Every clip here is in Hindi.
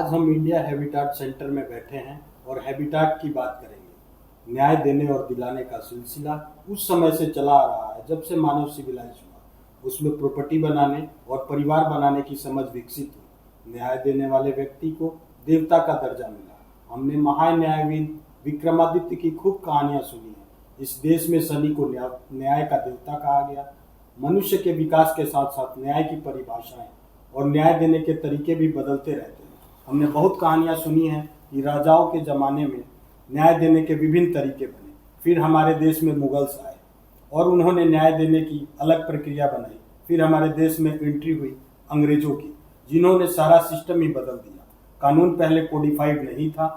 आज हम इंडिया हैबिटाट सेंटर में बैठे हैं और हैबिटाट की बात करेंगे। न्याय देने और दिलाने का सिलसिला उस समय से चला आ रहा है जब से मानव सिविलाइज हुआ। उसमें प्रॉपर्टी बनाने और परिवार बनाने की समझ विकसित हुई। न्याय देने वाले व्यक्ति को देवता का दर्जा मिला। हमने महान न्यायविद विक्रमादित्य की खूब कहानियां सुनी हैं। इस देश में शनि को न्याय का देवता कहा गया। मनुष्य के विकास के साथ साथ न्याय की परिभाषाएं और न्याय देने के तरीके भी बदलते रहते हैं। हमने बहुत कहानियां सुनी हैं कि राजाओं के ज़माने में न्याय देने के विभिन्न तरीके बने। फिर हमारे देश में मुगल्स आए और उन्होंने न्याय देने की अलग प्रक्रिया बनाई। फिर हमारे देश में एंट्री हुई अंग्रेजों की, जिन्होंने सारा सिस्टम ही बदल दिया। कानून पहले कोडिफाइड नहीं था,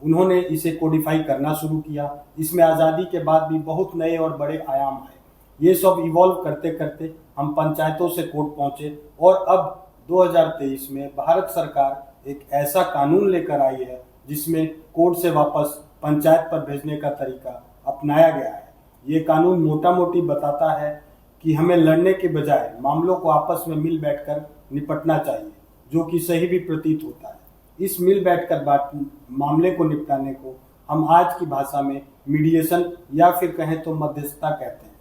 उन्होंने इसे कोडिफाई करना शुरू किया। इसमें आज़ादी के बाद भी बहुत नए और बड़े आयाम आए। ये सब इवॉल्व करते करते हम पंचायतों से कोर्ट पहुंचे और अब 2023 में भारत सरकार एक ऐसा कानून लेकर आई है जिसमें कोर्ट से वापस पंचायत पर भेजने का तरीका अपनाया गया है। ये कानून मोटा मोटी बताता है कि हमें लड़ने के बजाय मामलों को आपस में मिल बैठकर निपटना चाहिए, जो कि सही भी प्रतीत होता है। इस मिल बैठकर मामले को निपटाने को हम आज की भाषा में मीडिएशन या फिर कहें तो मध्यस्थता कहते हैं।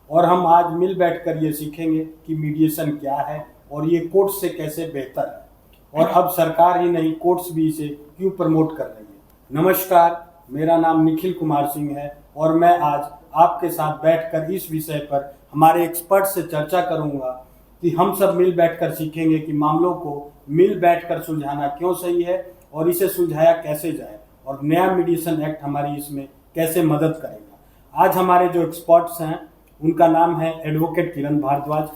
और हम आज मिल बैठकर ये सीखेंगे कि मीडिएशन क्या है और ये कोर्ट से कैसे बेहतर है, और अब सरकार ही नहीं कोर्ट्स भी इसे क्यों प्रमोट कर रही है। नमस्कार, मेरा नाम निखिल कुमार सिंह है और मैं आज आपके साथ बैठकर इस विषय पर हमारे एक्सपर्ट से चर्चा करूंगा कि हम सब मिल बैठकर सीखेंगे कि मामलों को मिल बैठकर सुलझाना क्यों सही है और इसे सुलझाया कैसे जाए, और नया मीडिएशन एक्ट हमारी इसमें कैसे मदद करेगा। आज हमारे जो एक्सपर्ट्स हैं उनका नाम है एडवोकेट किरण भारद्वाज।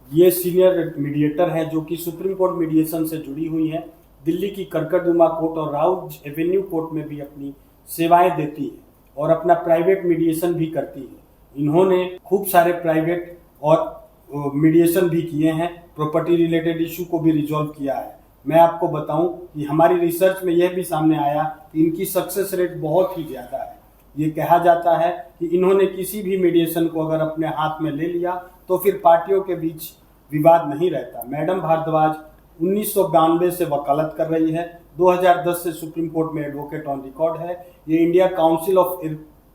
ये सीनियर मीडिएटर हैं जो कि सुप्रीम कोर्ट मीडिएशन से जुड़ी हुई हैं। दिल्ली की कर्कटदुमा कोर्ट और राउज एवेन्यू कोर्ट में भी अपनी सेवाएं देती है और अपना प्राइवेट मीडिएशन भी करती है। इन्होंने खूब सारे प्राइवेट और मीडिएशन भी किए हैं, प्रॉपर्टी रिलेटेड इशू को भी रिजॉल्व किया है। मैं आपको बताऊं कि हमारी रिसर्च में यह भी सामने आया कि इनकी सक्सेस रेट बहुत ही ज़्यादा है। ये कहा जाता है कि इन्होंने किसी भी मीडिएशन को अगर अपने हाथ में ले लिया तो फिर पार्टियों के बीच विवाद नहीं रहता। मैडम भारद्वाज 1992 से वकालत कर रही है। 2010 से सुप्रीम कोर्ट में एडवोकेट ऑन रिकॉर्ड है। ये इंडिया काउंसिल ऑफ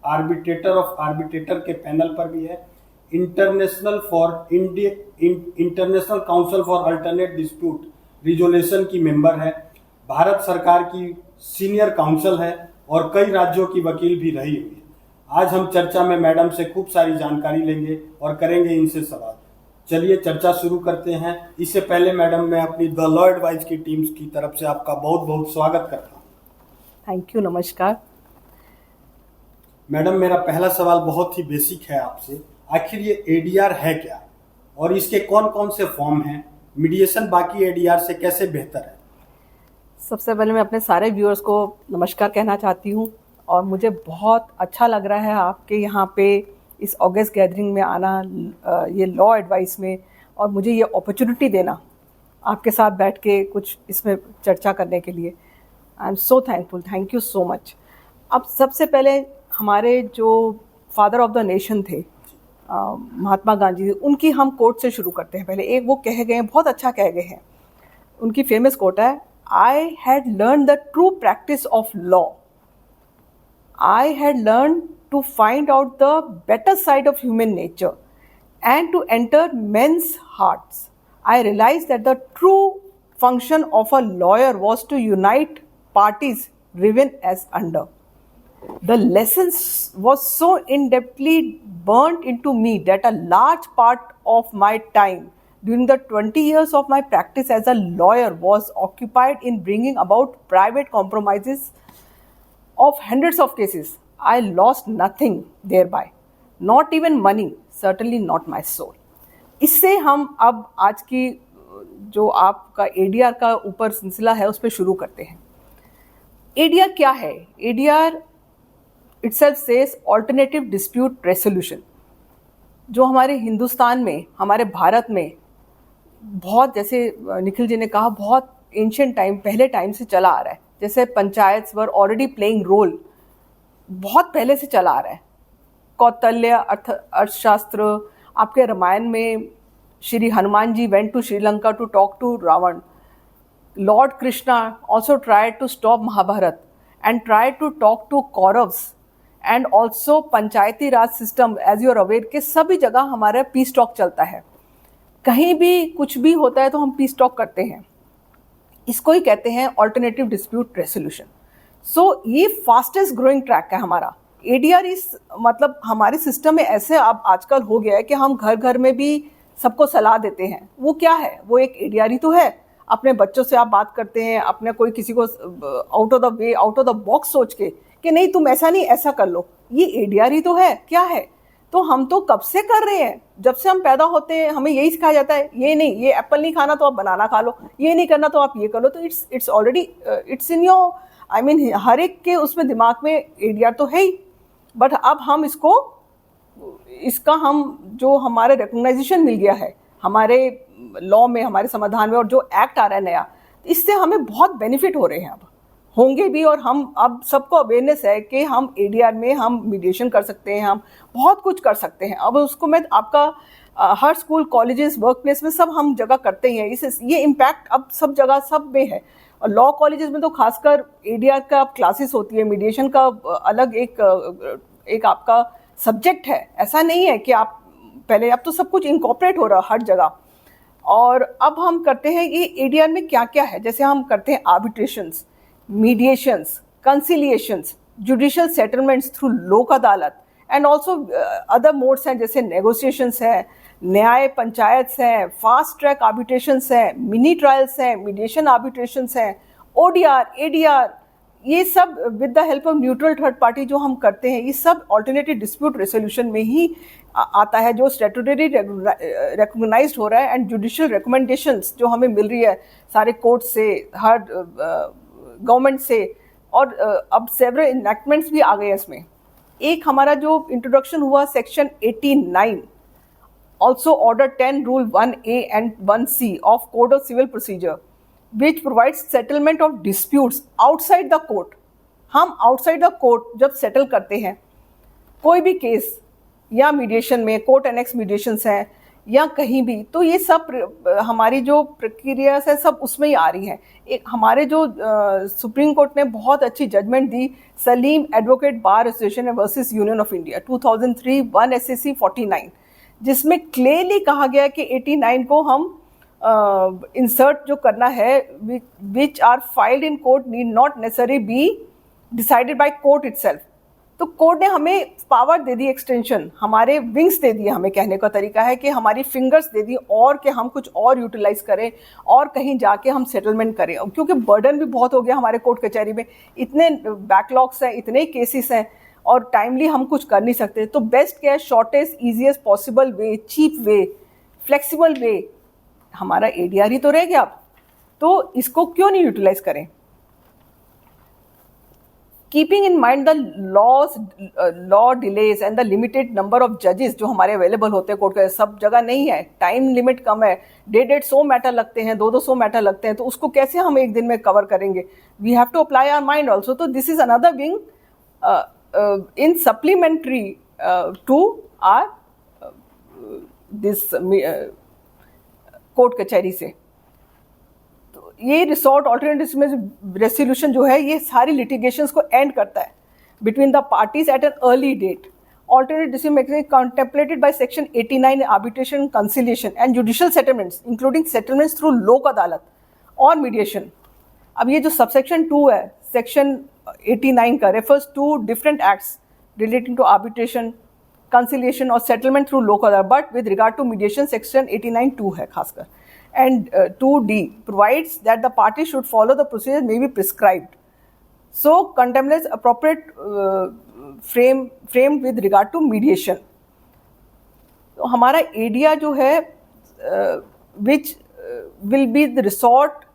आर्बिट्रेटर के पैनल पर भी है। International council for alternate dispute resolution की मेंबर है। भारत सरकार की सीनियर काउंसिल है और कई राज्यों की वकील भी रही हुई है। आज हम चर्चा में मैडम से खूब सारी जानकारी लेंगे और करेंगे इनसे सवाल। चलिए चर्चा शुरू करते हैं। इससे पहले मैडम, मैं अपनी द लॉ एडवाइज की टीम की तरफ से आपका बहुत बहुत स्वागत करता हूँ। थैंक यू, नमस्कार। मैडम, मेरा पहला सवाल बहुत ही बेसिक है आपसे। आखिर ये एडीआर है क्या और इसके कौन कौन से फॉर्म हैं? मीडिएशन बाकी एडीआर से कैसे बेहतर है? सबसे पहले मैं अपने सारे व्यूअर्स को नमस्कार कहना चाहती हूँ और मुझे बहुत अच्छा लग रहा है आपके यहाँ पे इस ऑगस्ट गैदरिंग में आना, ये लॉ एडवाइस में, और मुझे ये अपॉर्चुनिटी देना आपके साथ बैठ के कुछ इसमें चर्चा करने के लिए। I am so thankful, thank you so much. अब सबसे पहले हमारे जो फादर ऑफ द नेशन थे महात्मा गांधी, उनकी हम कोट से शुरू करते हैं। पहले एक वो कह गए हैं, बहुत अच्छा कह गए हैं, उनकी फेमस कोट है, I had learn the true practice of law, I had learn to find out the better side of human nature and to enter men's hearts. I realized that the true function of a lawyer was to unite parties driven as under. The lessons was so in-depthly burnt into me that a large part of my time during the 20 years of my practice as a lawyer was occupied in bringing about private compromises of hundreds of cases. I lost nothing thereby, not even money, certainly not my soul. इससे हम अब आज की जो आपका एडीआर का ऊपर सिलसिला है उस पर शुरू करते हैं। एडीआर क्या है? ADR itself says alternative dispute resolution, जो हमारे हिंदुस्तान में, हमारे भारत में बहुत, जैसे निखिल जी ने कहा, बहुत एंशिएंट टाइम, पहले टाइम से चला आ रहा है। जैसे panchayat were already playing role, बहुत पहले से चला आ रहा है। कौतल्य अर्थशास्त्र, आपके रामायण में Shri Hanuman ji went to Sri Lanka to talk to Ravana, Lord Krishna also tried to stop Mahabharat and tried to talk to Kauravs and also Panchayati Raj system, as you are aware, के सभी जगह हमारा पीस टॉक चलता है. कहीं भी कुछ भी होता है तो हम पीस टॉक करते हैं. इसको ही कहते हैं ऑल्टरनेटिव डिस्प्यूट रेसोल्यूशन. सो ये फास्टेस्ट ग्रोइंग ट्रैक है हमारा. एडीआर इस मतलब हमारे सिस्टम में ऐसे अब आजकल हो गया है कि हम घर घर में भी सबको सलाह देते हैं. वो क्या है? वो एक एडीआर ही तो है. अपने बच्चों से आप बात करते हैं, अपने कोई किसी को out of the way, out of the box सोच के कि नहीं तुम ऐसा नहीं ऐसा कर लो. ये एडीआर ही तो है. क्या है? तो हम तो कब से कर रहे हैं. जब से हम पैदा होते हैं हमें यही सिखाया जाता है, ये नहीं, ये एप्पल नहीं खाना तो आप बनाना खा लो, ये नहीं करना तो आप ये कर लो. तो it's already it's in your, I mean हर एक के उसमें दिमाग में एडीआर तो है ही. बट अब हम इसका हम जो हमारे रिकॉग्नाइजेशन मिल गया है हमारे लॉ में, हमारे संविधान में, और जो एक्ट आ रहा है नया, इससे हमें बहुत बेनिफिट हो रहे हैं. अब होंगे भी. और हम अब सबको अवेयरनेस है कि हम एडीआर में हम मीडिएशन कर सकते हैं, हम बहुत कुछ कर सकते हैं. अब उसको मैं आपका हर स्कूल, कॉलेजेस, वर्क प्लेस में सब हम जगह करते हैं. ये इम्पैक्ट अब सब जगह सब में है. और लॉ कॉलेजेस में तो खासकर एडीआर का क्लासेस होती है. मीडिएशन का अलग एक आपका सब्जेक्ट है. ऐसा नहीं है कि आप पहले, अब तो सब कुछ इनकॉर्पोरेट हो रहा है हर जगह. और अब हम करते हैं कि एडीआर में क्या क्या है. जैसे हम करते हैं आर्बिट्रेशंस, मीडिएशंस, कंसिलिएशंस, जुडिशियल सेटलमेंट्स थ्रू लोक अदालत, एंड ऑल्सो अदर मोड्स हैं जैसे नेगोशिएशंस है, न्याय पंचायत है, फास्ट ट्रैक आर्बिट्रेशंस है, मिनी ट्रायल्स हैं, मीडिएशन आर्बिट्रेशंस हैं, ओडीआर, एडीआर. ये सब with the help of neutral third party जो हम करते हैं, ये सब ऑल्टरनेटिव डिस्प्यूट रेसोल्यूशन में ही आता है, जो स्टैट्यूटरी रिकॉग्नाइज्ड हो रहा है. एंड जुडिशियल रिकमेंडेशंस जो हमें मिल रही है सारे कोर्ट से, हर गवर्नमेंट से, और अब सेवरल इनैक्टमेंट्स भी आ गए इसमें. एक हमारा जो इंट्रोडक्शन हुआ section 89, also order 10 rule 1A and 1C of code of civil procedure, which provides settlement of disputes outside the court. हम outside the court जब सेटल करते हैं कोई भी केस, या मीडिएशन में कोर्ट एनेक्स मीडिएशंस हैं या कहीं भी, तो ये सब हमारी जो प्रक्रिया है सब उसमें ही आ रही हैं. एक हमारे जो सुप्रीम कोर्ट ने बहुत अच्छी जजमेंट दी, Salem advocate bar association versus union of India 2003 1 SAC 49, जिसमें क्लियरली कहा गया कि 89 को हम इंसर्ट जो करना है, which are filed in court need not necessary be decided by court itself. तो कोर्ट ने हमें पावर दे दी, एक्सटेंशन, हमारे विंग्स दे दिए. हमें कहने का तरीका है कि हमारी फिंगर्स दे दी, और कि हम कुछ और यूटिलाइज करें और कहीं जाके हम सेटलमेंट करें. क्योंकि बर्डन भी बहुत हो गया हमारे कोर्ट कचहरी में, इतने बैकलॉग्स हैं, इतने केसेस हैं, और टाइमली हम कुछ कर नहीं सकते. तो बेस्ट क्या है, shortest, easiest possible way, cheap way, flexible way, हमारा एडीआर ही तो रह गया. अब तो इसको क्यों नहीं यूटिलाइज करें. Keeping in mind the law delays and the limited number of जजेस जो हमारे अवेलेबल होते हैं कोर्ट के, सब जगह नहीं है, टाइम लिमिट कम है, 150 मैटर लगते हैं, 200 मैटर लगते हैं, तो उसको कैसे हम एक दिन में कवर करेंगे. We have to apply our mind also. तो this is another wing in supplementary to our this court कचहरी से. तो ये रिसोर्ट ऑल्टरनेटिव रेसोल्यूशन जो है, ये सारी लिटिगेशंस को एंड करता है between the parties at an early date. Alternative dispute mechanism contemplated by section 89 arbitration, conciliation and judicial settlements including settlements through Lok Adalat और मीडिएशन. अब ये जो सबसेक्शन 2 है सेक्शन 89 का, refers to different acts relating to arbitration, conciliation और settlement through Lok Adalat, but with regard to mediation section 89(2) है खासकर. And 2D provides that the party should follow the procedure may be prescribed. So contemplates appropriate framed with regard to mediation. तो हमारा एडीआर जो है which will be the resort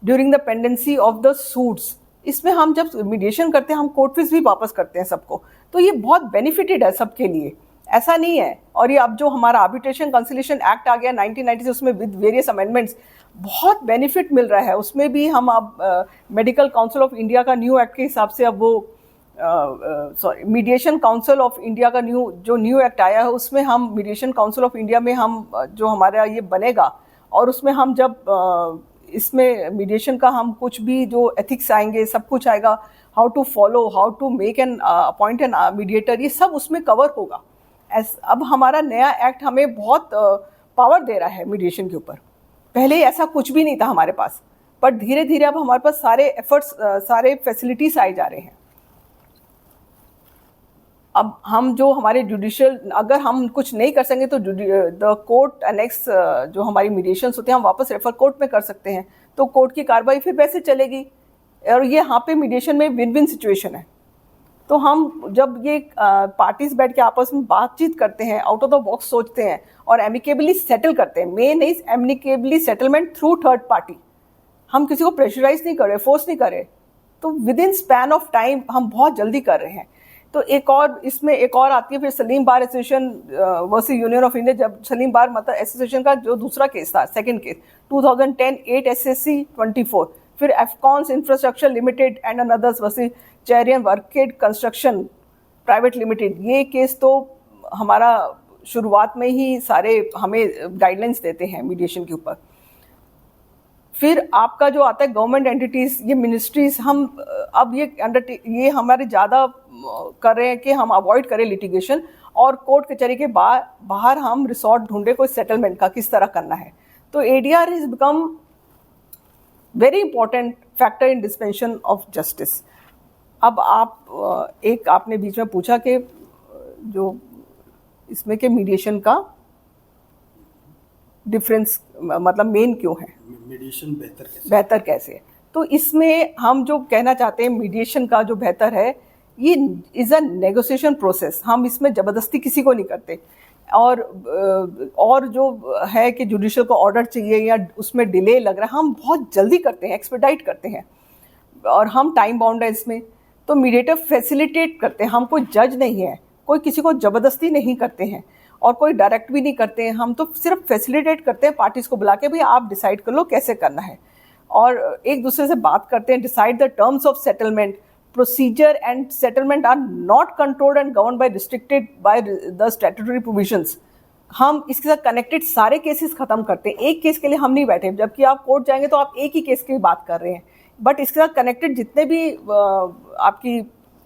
during the pendency of the suits. इसमें हम जब मीडिएशन करते हैं हम कोर्ट फीस भी वापस करते हैं सबको. तो ये बहुत बेनिफिटेड है सबके लिए, ऐसा नहीं है. और ये अब जो हमारा आर्बिट्रेशन कंसिलिएशन एक्ट आ गया 1990 से, उसमें विद वेरियस अमेंडमेंट्स बहुत बेनिफिट मिल रहा है. उसमें भी हम अब मेडिकल काउंसिल ऑफ इंडिया का न्यू एक्ट के हिसाब से, अब वो मीडिएशन काउंसिल ऑफ इंडिया का न्यू एक्ट आया है, उसमें हम मीडिएशन काउंसिल ऑफ इंडिया में हम जो हमारा ये बनेगा, और उसमें हम जब इसमें मीडिएशन का हम कुछ भी जो एथिक्स आएंगे सब कुछ आएगा, how to follow, how to make an appoint an mediator, ये सब उसमें कवर होगा। अब हमारा नया एक्ट हमें बहुत पावर दे रहा है मीडिएशन के ऊपर। पहले ऐसा कुछ भी नहीं था हमारे पास, पर धीरे धीरे अब हमारे पास सारे एफर्ट्स, सारे फैसिलिटीज आए जा रहे हैं। अब हम जो हमारे जुडिशियल, अगर हम कुछ नहीं कर सकेंगे तो द कोर्ट एनेक्स जो हमारी मीडिएशंस होते हैं हम वापस रेफर कोर्ट में कर सकते हैं, तो कोर्ट की कार्रवाई फिर वैसे चलेगी। और ये यहाँ पे मीडिएशन में विन विन सिचुएशन है। तो हम जब ये पार्टीज बैठ के आपस में बातचीत करते हैं, आउट ऑफ द बॉक्स सोचते हैं और एमिकेबली सेटल करते हैं, main is amicably settlement through third party. हम किसी को प्रेशराइज नहीं कर रहे, फोर्स नहीं कर रहे, तो with in span of time हम बहुत जल्दी कर रहे हैं। तो एक और इसमें एक और आती है फिर सलीम बार association versus union of India. जब सलीम बार मतलब एसोसिएशन का जो दूसरा केस था, सेकंड केस 2010 8 SSC 24, फिर Afcons infrastructure limited and others versus Cherian Varkey construction private limited. ये केस तो हमारा शुरुआत में ही सारे हमें गाइडलाइंस देते हैं मीडिएशन के ऊपर। फिर आपका जो आता है गवर्नमेंट एंटिटीज, ये मिनिस्ट्रीज, हम अब ये हमारे ज़्यादा कर रहे हैं कि हम अवॉइड करें लिटिगेशन और कोर्ट कचहरी के बाहर हम रिसोर्ट ढूंढे कोई सेटलमेंट का किस तरह करना है। तो ADR has become very important factor in dispensation of justice. अब आपने बीच में पूछा कि जो इसमें के मीडिएशन का डिफरेंस मतलब मेन क्यों है, मीडिएशन बेहतर कैसे है। तो इसमें हम जो कहना चाहते हैं मीडिएशन का जो बेहतर है, ये इज अ नेगोशिएशन प्रोसेस। हम इसमें जबरदस्ती किसी को नहीं करते। और जो है कि जुडिशियल को ऑर्डर चाहिए या उसमें डिले लग रहा है, हम बहुत जल्दी करते हैं, एक्सपेडाइट करते हैं और हम टाइम बाउंड है इसमें। तो मीडिएटर फैसिलिटेट करते हैं, हम कोई जज नहीं है, कोई किसी को जबरदस्ती नहीं करते हैं और कोई डायरेक्ट भी नहीं करते हैं। हम तो सिर्फ फैसिलिटेट करते हैं पार्टीज को बुला के, भाई आप डिसाइड कर लो कैसे करना है, और एक दूसरे से बात करते हैं, decide the terms of settlement. Procedure and settlement are not controlled and govern by restricted by the statutory provisions. हम इसके साथ कनेक्टेड सारे केसेस खत्म करते हैं। एक केस के लिए हम नहीं बैठे, जबकि आप कोर्ट जाएंगे तो आप एक ही केस की बात कर रहे हैं, बट इसके साथ कनेक्टेड जितने भी आपकी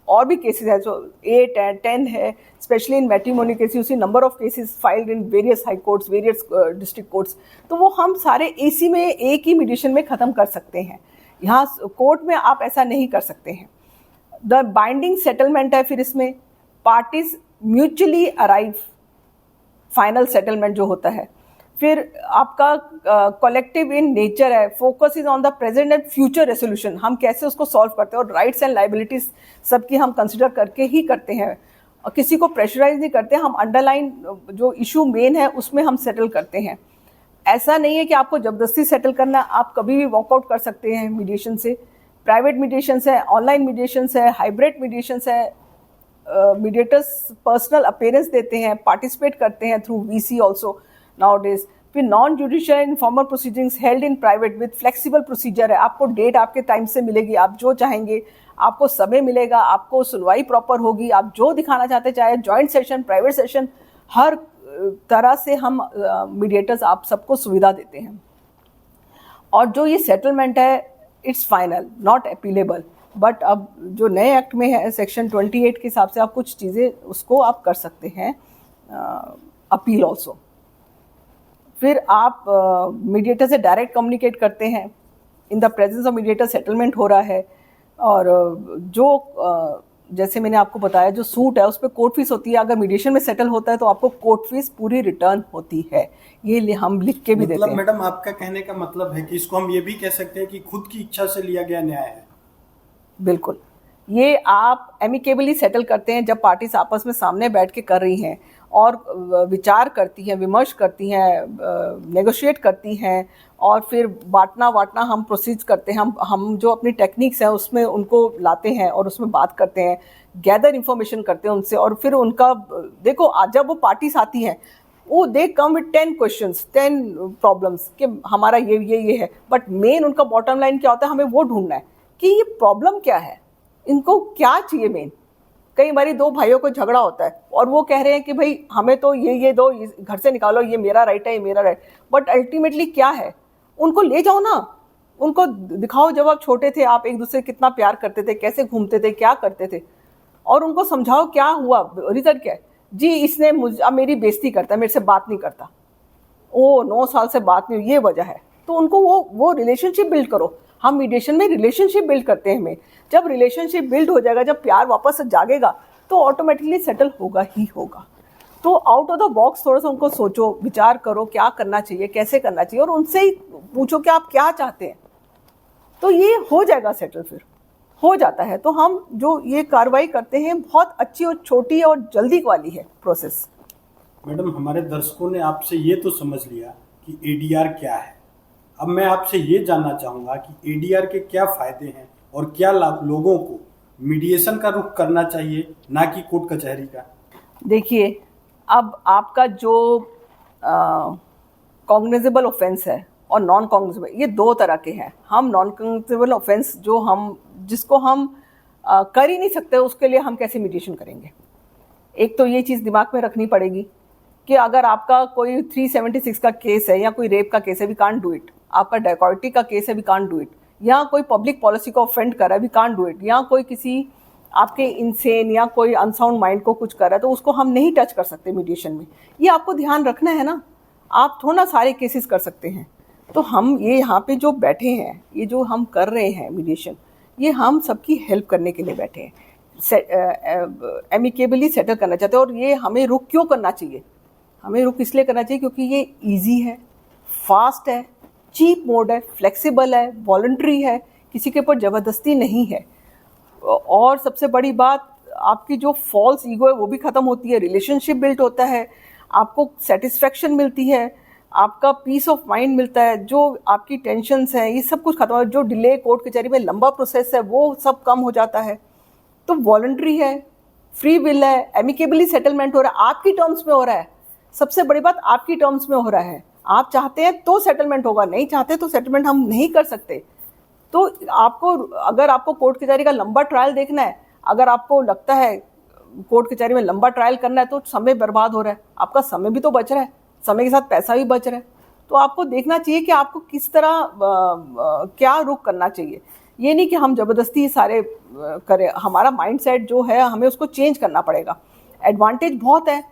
और भी केसेस है, जो 8 है 10 है, specially in matrimony cases, you see number of cases filed in various high courts, various district courts, तो वो हम सारे AC में एक ही मीडिएशन में ख़त्म कर सकते हैं। यहाँ कोर्ट में आप ऐसा नहीं कर सकते हैं। द बाइंडिंग सेटलमेंट है, फिर इसमें parties mutually arrive, final settlement जो होता है। फिर आपका कलेक्टिव इन नेचर है, focus is on the present and future resolution. हम कैसे उसको सॉल्व करते हैं और राइट्स एंड लाइबिलिटीज सबकी हम कंसिडर करके ही करते हैं और किसी को प्रेशराइज नहीं करते। हम अंडरलाइन जो इशू मेन है उसमें हम सेटल करते हैं। ऐसा नहीं है कि आपको जबरदस्ती सेटल करना, आप कभी भी वॉकआउट कर सकते हैं मीडिएशन से। प्राइवेट मीडिएशंस है, ऑनलाइन मीडिएशंस है, हाइब्रिड मीडिएशंस है। मीडिएटर्स पर्सनल अपीयरेंस देते हैं, पार्टिसिपेट करते हैं थ्रू VC ऑल्सो नाउडेज। फिर non judicial informal proceedings held in private with flexible procedure है। आपको डेट आपके टाइम से मिलेगी, आप जो चाहेंगे आपको समय मिलेगा, आपको सुनवाई प्रॉपर होगी, आप जो दिखाना चाहते, चाहे जॉइंट सेशन, प्राइवेट सेशन, हर तरह से हम मीडिएटर्स आप सबको सुविधा देते हैं। और जो ये सेटलमेंट है it's final, not appealable. But अब जो नए एक्ट में है सेक्शन 28 के हिसाब से आप कुछ चीज़ें उसको आप कर सकते हैं अपील ऑल्सो। फिर आप मीडिएटर से डायरेक्ट कम्युनिकेट करते हैं, in the presence of mediator settlement हो रहा है। और जो जैसे मैंने आपको बताया जो सूट है उस पर कोर्ट फीस होती है, अगर मीडिएशन में सेटल होता है तो आपको कोर्ट फीस पूरी रिटर्न होती है। ये हम लिख के भी देते हैं। मैडम आपका कहने का मतलब है कि इसको हम ये भी कह सकते हैं कि खुद की इच्छा से लिया गया न्याय है। बिल्कुल, ये आप एमिकेबली सेटल करते हैं जब पार्टीज आपस में सामने बैठ के कर रही हैं और विचार करती हैं, विमर्श करती हैं, नेगोशिएट करती हैं, और फिर बांटना हम प्रोसीड करते हैं। हम जो अपनी टेक्निक्स हैं उसमें उनको लाते हैं और उसमें बात करते हैं, गैदर इंफॉर्मेशन करते हैं उनसे। और फिर उनका देखो, जब वो पार्टीज आती हैं वो दे कम विद 10 क्वेश्चंस, 10 प्रॉब्लम्स कि हमारा ये है, बट मेन उनका बॉटम लाइन क्या होता है, हमें वो ढूंढना है कि ये प्रॉब्लम क्या है, इनको क्या चाहिए मेन। कई बार 2 भाइयों को झगड़ा होता है और वो कह रहे हैं कि भाई हमें तो ये दो, घर से निकालो, ये मेरा राइट है, ये मेरा राइट, बट अल्टीमेटली क्या है, उनको ले जाओ ना, उनको दिखाओ जब आप छोटे थे आप एक दूसरे से कितना प्यार करते थे, कैसे घूमते थे, क्या करते थे, और उनको समझाओ क्या हुआ, रिजल्ट क्या है। जी इसने अब मेरी बेइज्जती करता है, मेरे से बात नहीं करता, ओ 9 साल से बात नहीं हुई, ये वजह है। तो उनको वो रिलेशनशिप बिल्ड करो। हम मीडिएशन में रिलेशनशिप बिल्ड करते हैं हमें। जब रिलेशनशिप बिल्ड हो जाएगा, जब प्यार वापस से जागेगा, तो ऑटोमेटिकली सेटल होगा ही होगा। तो आउट ऑफ द बॉक्स थोड़ा सा उनको सोचो, विचार करो क्या करना चाहिए, कैसे करना चाहिए, और उनसे ही पूछो कि आप क्या चाहते हैं, तो ये हो जाएगा सेटल, फिर हो जाता है। तो हम जो ये कार्रवाई करते हैं बहुत अच्छी और छोटी और जल्दी वाली है प्रोसेस। मैडम, हमारे दर्शकों ने आपसे ये तो समझ लिया कि एडीआर क्या है। अब मैं आपसे ये जानना चाहूँगा कि एडीआर के क्या फ़ायदे हैं और क्या लोगों को मीडिएशन का रुख करना चाहिए, ना कि कोर्ट कचहरी का। देखिए, अब आपका जो कॉग्निजेबल ऑफेंस है और नॉन कॉग्निजेबल, ये 2 तरह के हैं। हम नॉन कॉग्निजेबल ऑफेंस जिसको हम कर ही नहीं सकते, उसके लिए हम कैसे मीडिएशन करेंगे। एक तो ये चीज़ दिमाग में रखनी पड़ेगी कि अगर आपका कोई 376 का केस है या कोई रेप का केस है, वी कांट डू इट। आपका डैकॉइटी का केस है, वी कांट डू इट। या कोई पब्लिक पॉलिसी को ऑफेंड कर रहा है, वी कांट डू इट। या कोई किसी आपके इंसेन या कोई अनसाउंड माइंड को कुछ कर रहा है, तो उसको हम नहीं टच कर सकते मीडिएशन में। ये आपको ध्यान रखना है ना। आप थोड़ा सारे केसेस कर सकते हैं। तो हम ये यहाँ पे जो बैठे हैं, ये जो हम कर रहे हैं मीडिएशन, ये हम सबकी हेल्प करने के लिए बैठे हैं, एमिकेबली सेटल करना चाहते हैं। और ये हमें रुक क्यों करना चाहिए? हमें रुक इसलिए करना चाहिए क्योंकि ये ईजी है, फास्ट है, चीप मोड है, फ्लेक्सिबल है, वॉलंटरी है, किसी के ऊपर ज़बरदस्ती नहीं है। और सबसे बड़ी बात, आपकी जो फॉल्स ईगो है वो भी ख़त्म होती है, रिलेशनशिप बिल्ड होता है, आपको सेटिस्फेक्शन मिलती है, आपका पीस ऑफ माइंड मिलता है, जो आपकी टेंशन्स हैं ये सब कुछ खत्म हो, जो डिले कोर्ट कचहरी में लंबा प्रोसेस है वो सब कम हो जाता है। तो वॉलंटरी है, फ्री विल है, एमिकेबली सेटलमेंट हो रहा है, आपकी टर्म्स में हो रहा है। सबसे बड़ी बात, आपकी टर्म्स में हो रहा है। आप चाहते हैं तो सेटलमेंट होगा, नहीं चाहते तो सेटलमेंट हम नहीं कर सकते। तो आपको, अगर आपको कोर्ट कचहरी का लंबा ट्रायल देखना है, अगर आपको लगता है कोर्ट कचहरी में लंबा ट्रायल करना है, तो समय बर्बाद हो रहा है, आपका समय भी तो बच रहा है, समय के साथ पैसा भी बच रहा है। तो आपको देखना चाहिए कि आपको किस तरह क्या रुख करना चाहिए। ये नहीं कि हम ज़बरदस्ती सारे करें। हमारा माइंडसेट जो है हमें उसको चेंज करना पड़ेगा। एडवांटेज बहुत है।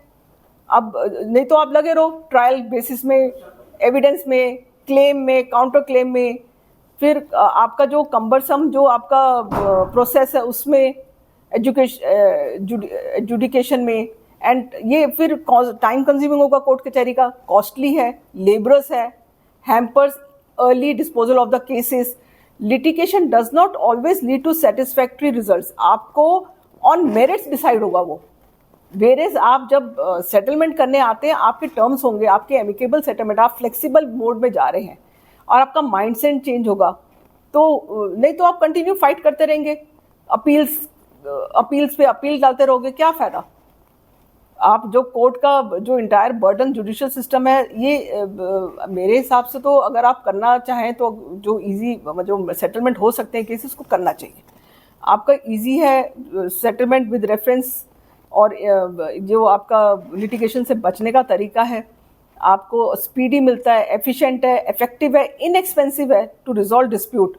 अब नहीं तो आप लगे रहो ट्रायल बेसिस में, एविडेंस में, क्लेम में, काउंटर क्लेम में, फिर आपका जो कम्बरसम जो आपका प्रोसेस है उसमें, एजुडिकेशन में, एंड ये फिर टाइम कंज्यूमिंग होगा, कोर्ट कचहरी का कॉस्टली है, लेबरस है, hampers early disposal of the cases. Litigation does not always lead to satisfactory results. आपको ऑन मेरिट्स डिसाइड होगा वो। वेरेज आप जब सेटलमेंट करने आते हैं, आपके टर्म्स होंगे, आपके एमिकेबल सेटलमेंट, आप फ्लेक्सिबल मोड में जा रहे हैं और आपका माइंडसेट चेंज होगा। तो नहीं तो आप कंटिन्यू फाइट करते रहेंगे, अपील्स पे अपील डालते रहोगे, क्या फायदा। आप जो कोर्ट का जो इंटायर बर्डन जुडिशियल सिस्टम है, ये मेरे हिसाब से तो अगर आप करना चाहें तो जो इजी जो सेटलमेंट हो सकते हैं केसेस को करना चाहिए। आपका इजी है सेटलमेंट विद रेफरेंस, और जो आपका लिटिगेशन से बचने का तरीका है, आपको स्पीडी मिलता है, एफिशिएंट है, इफेक्टिव है, इनएक्सपेंसिव है टू रिजॉल्व डिस्प्यूट।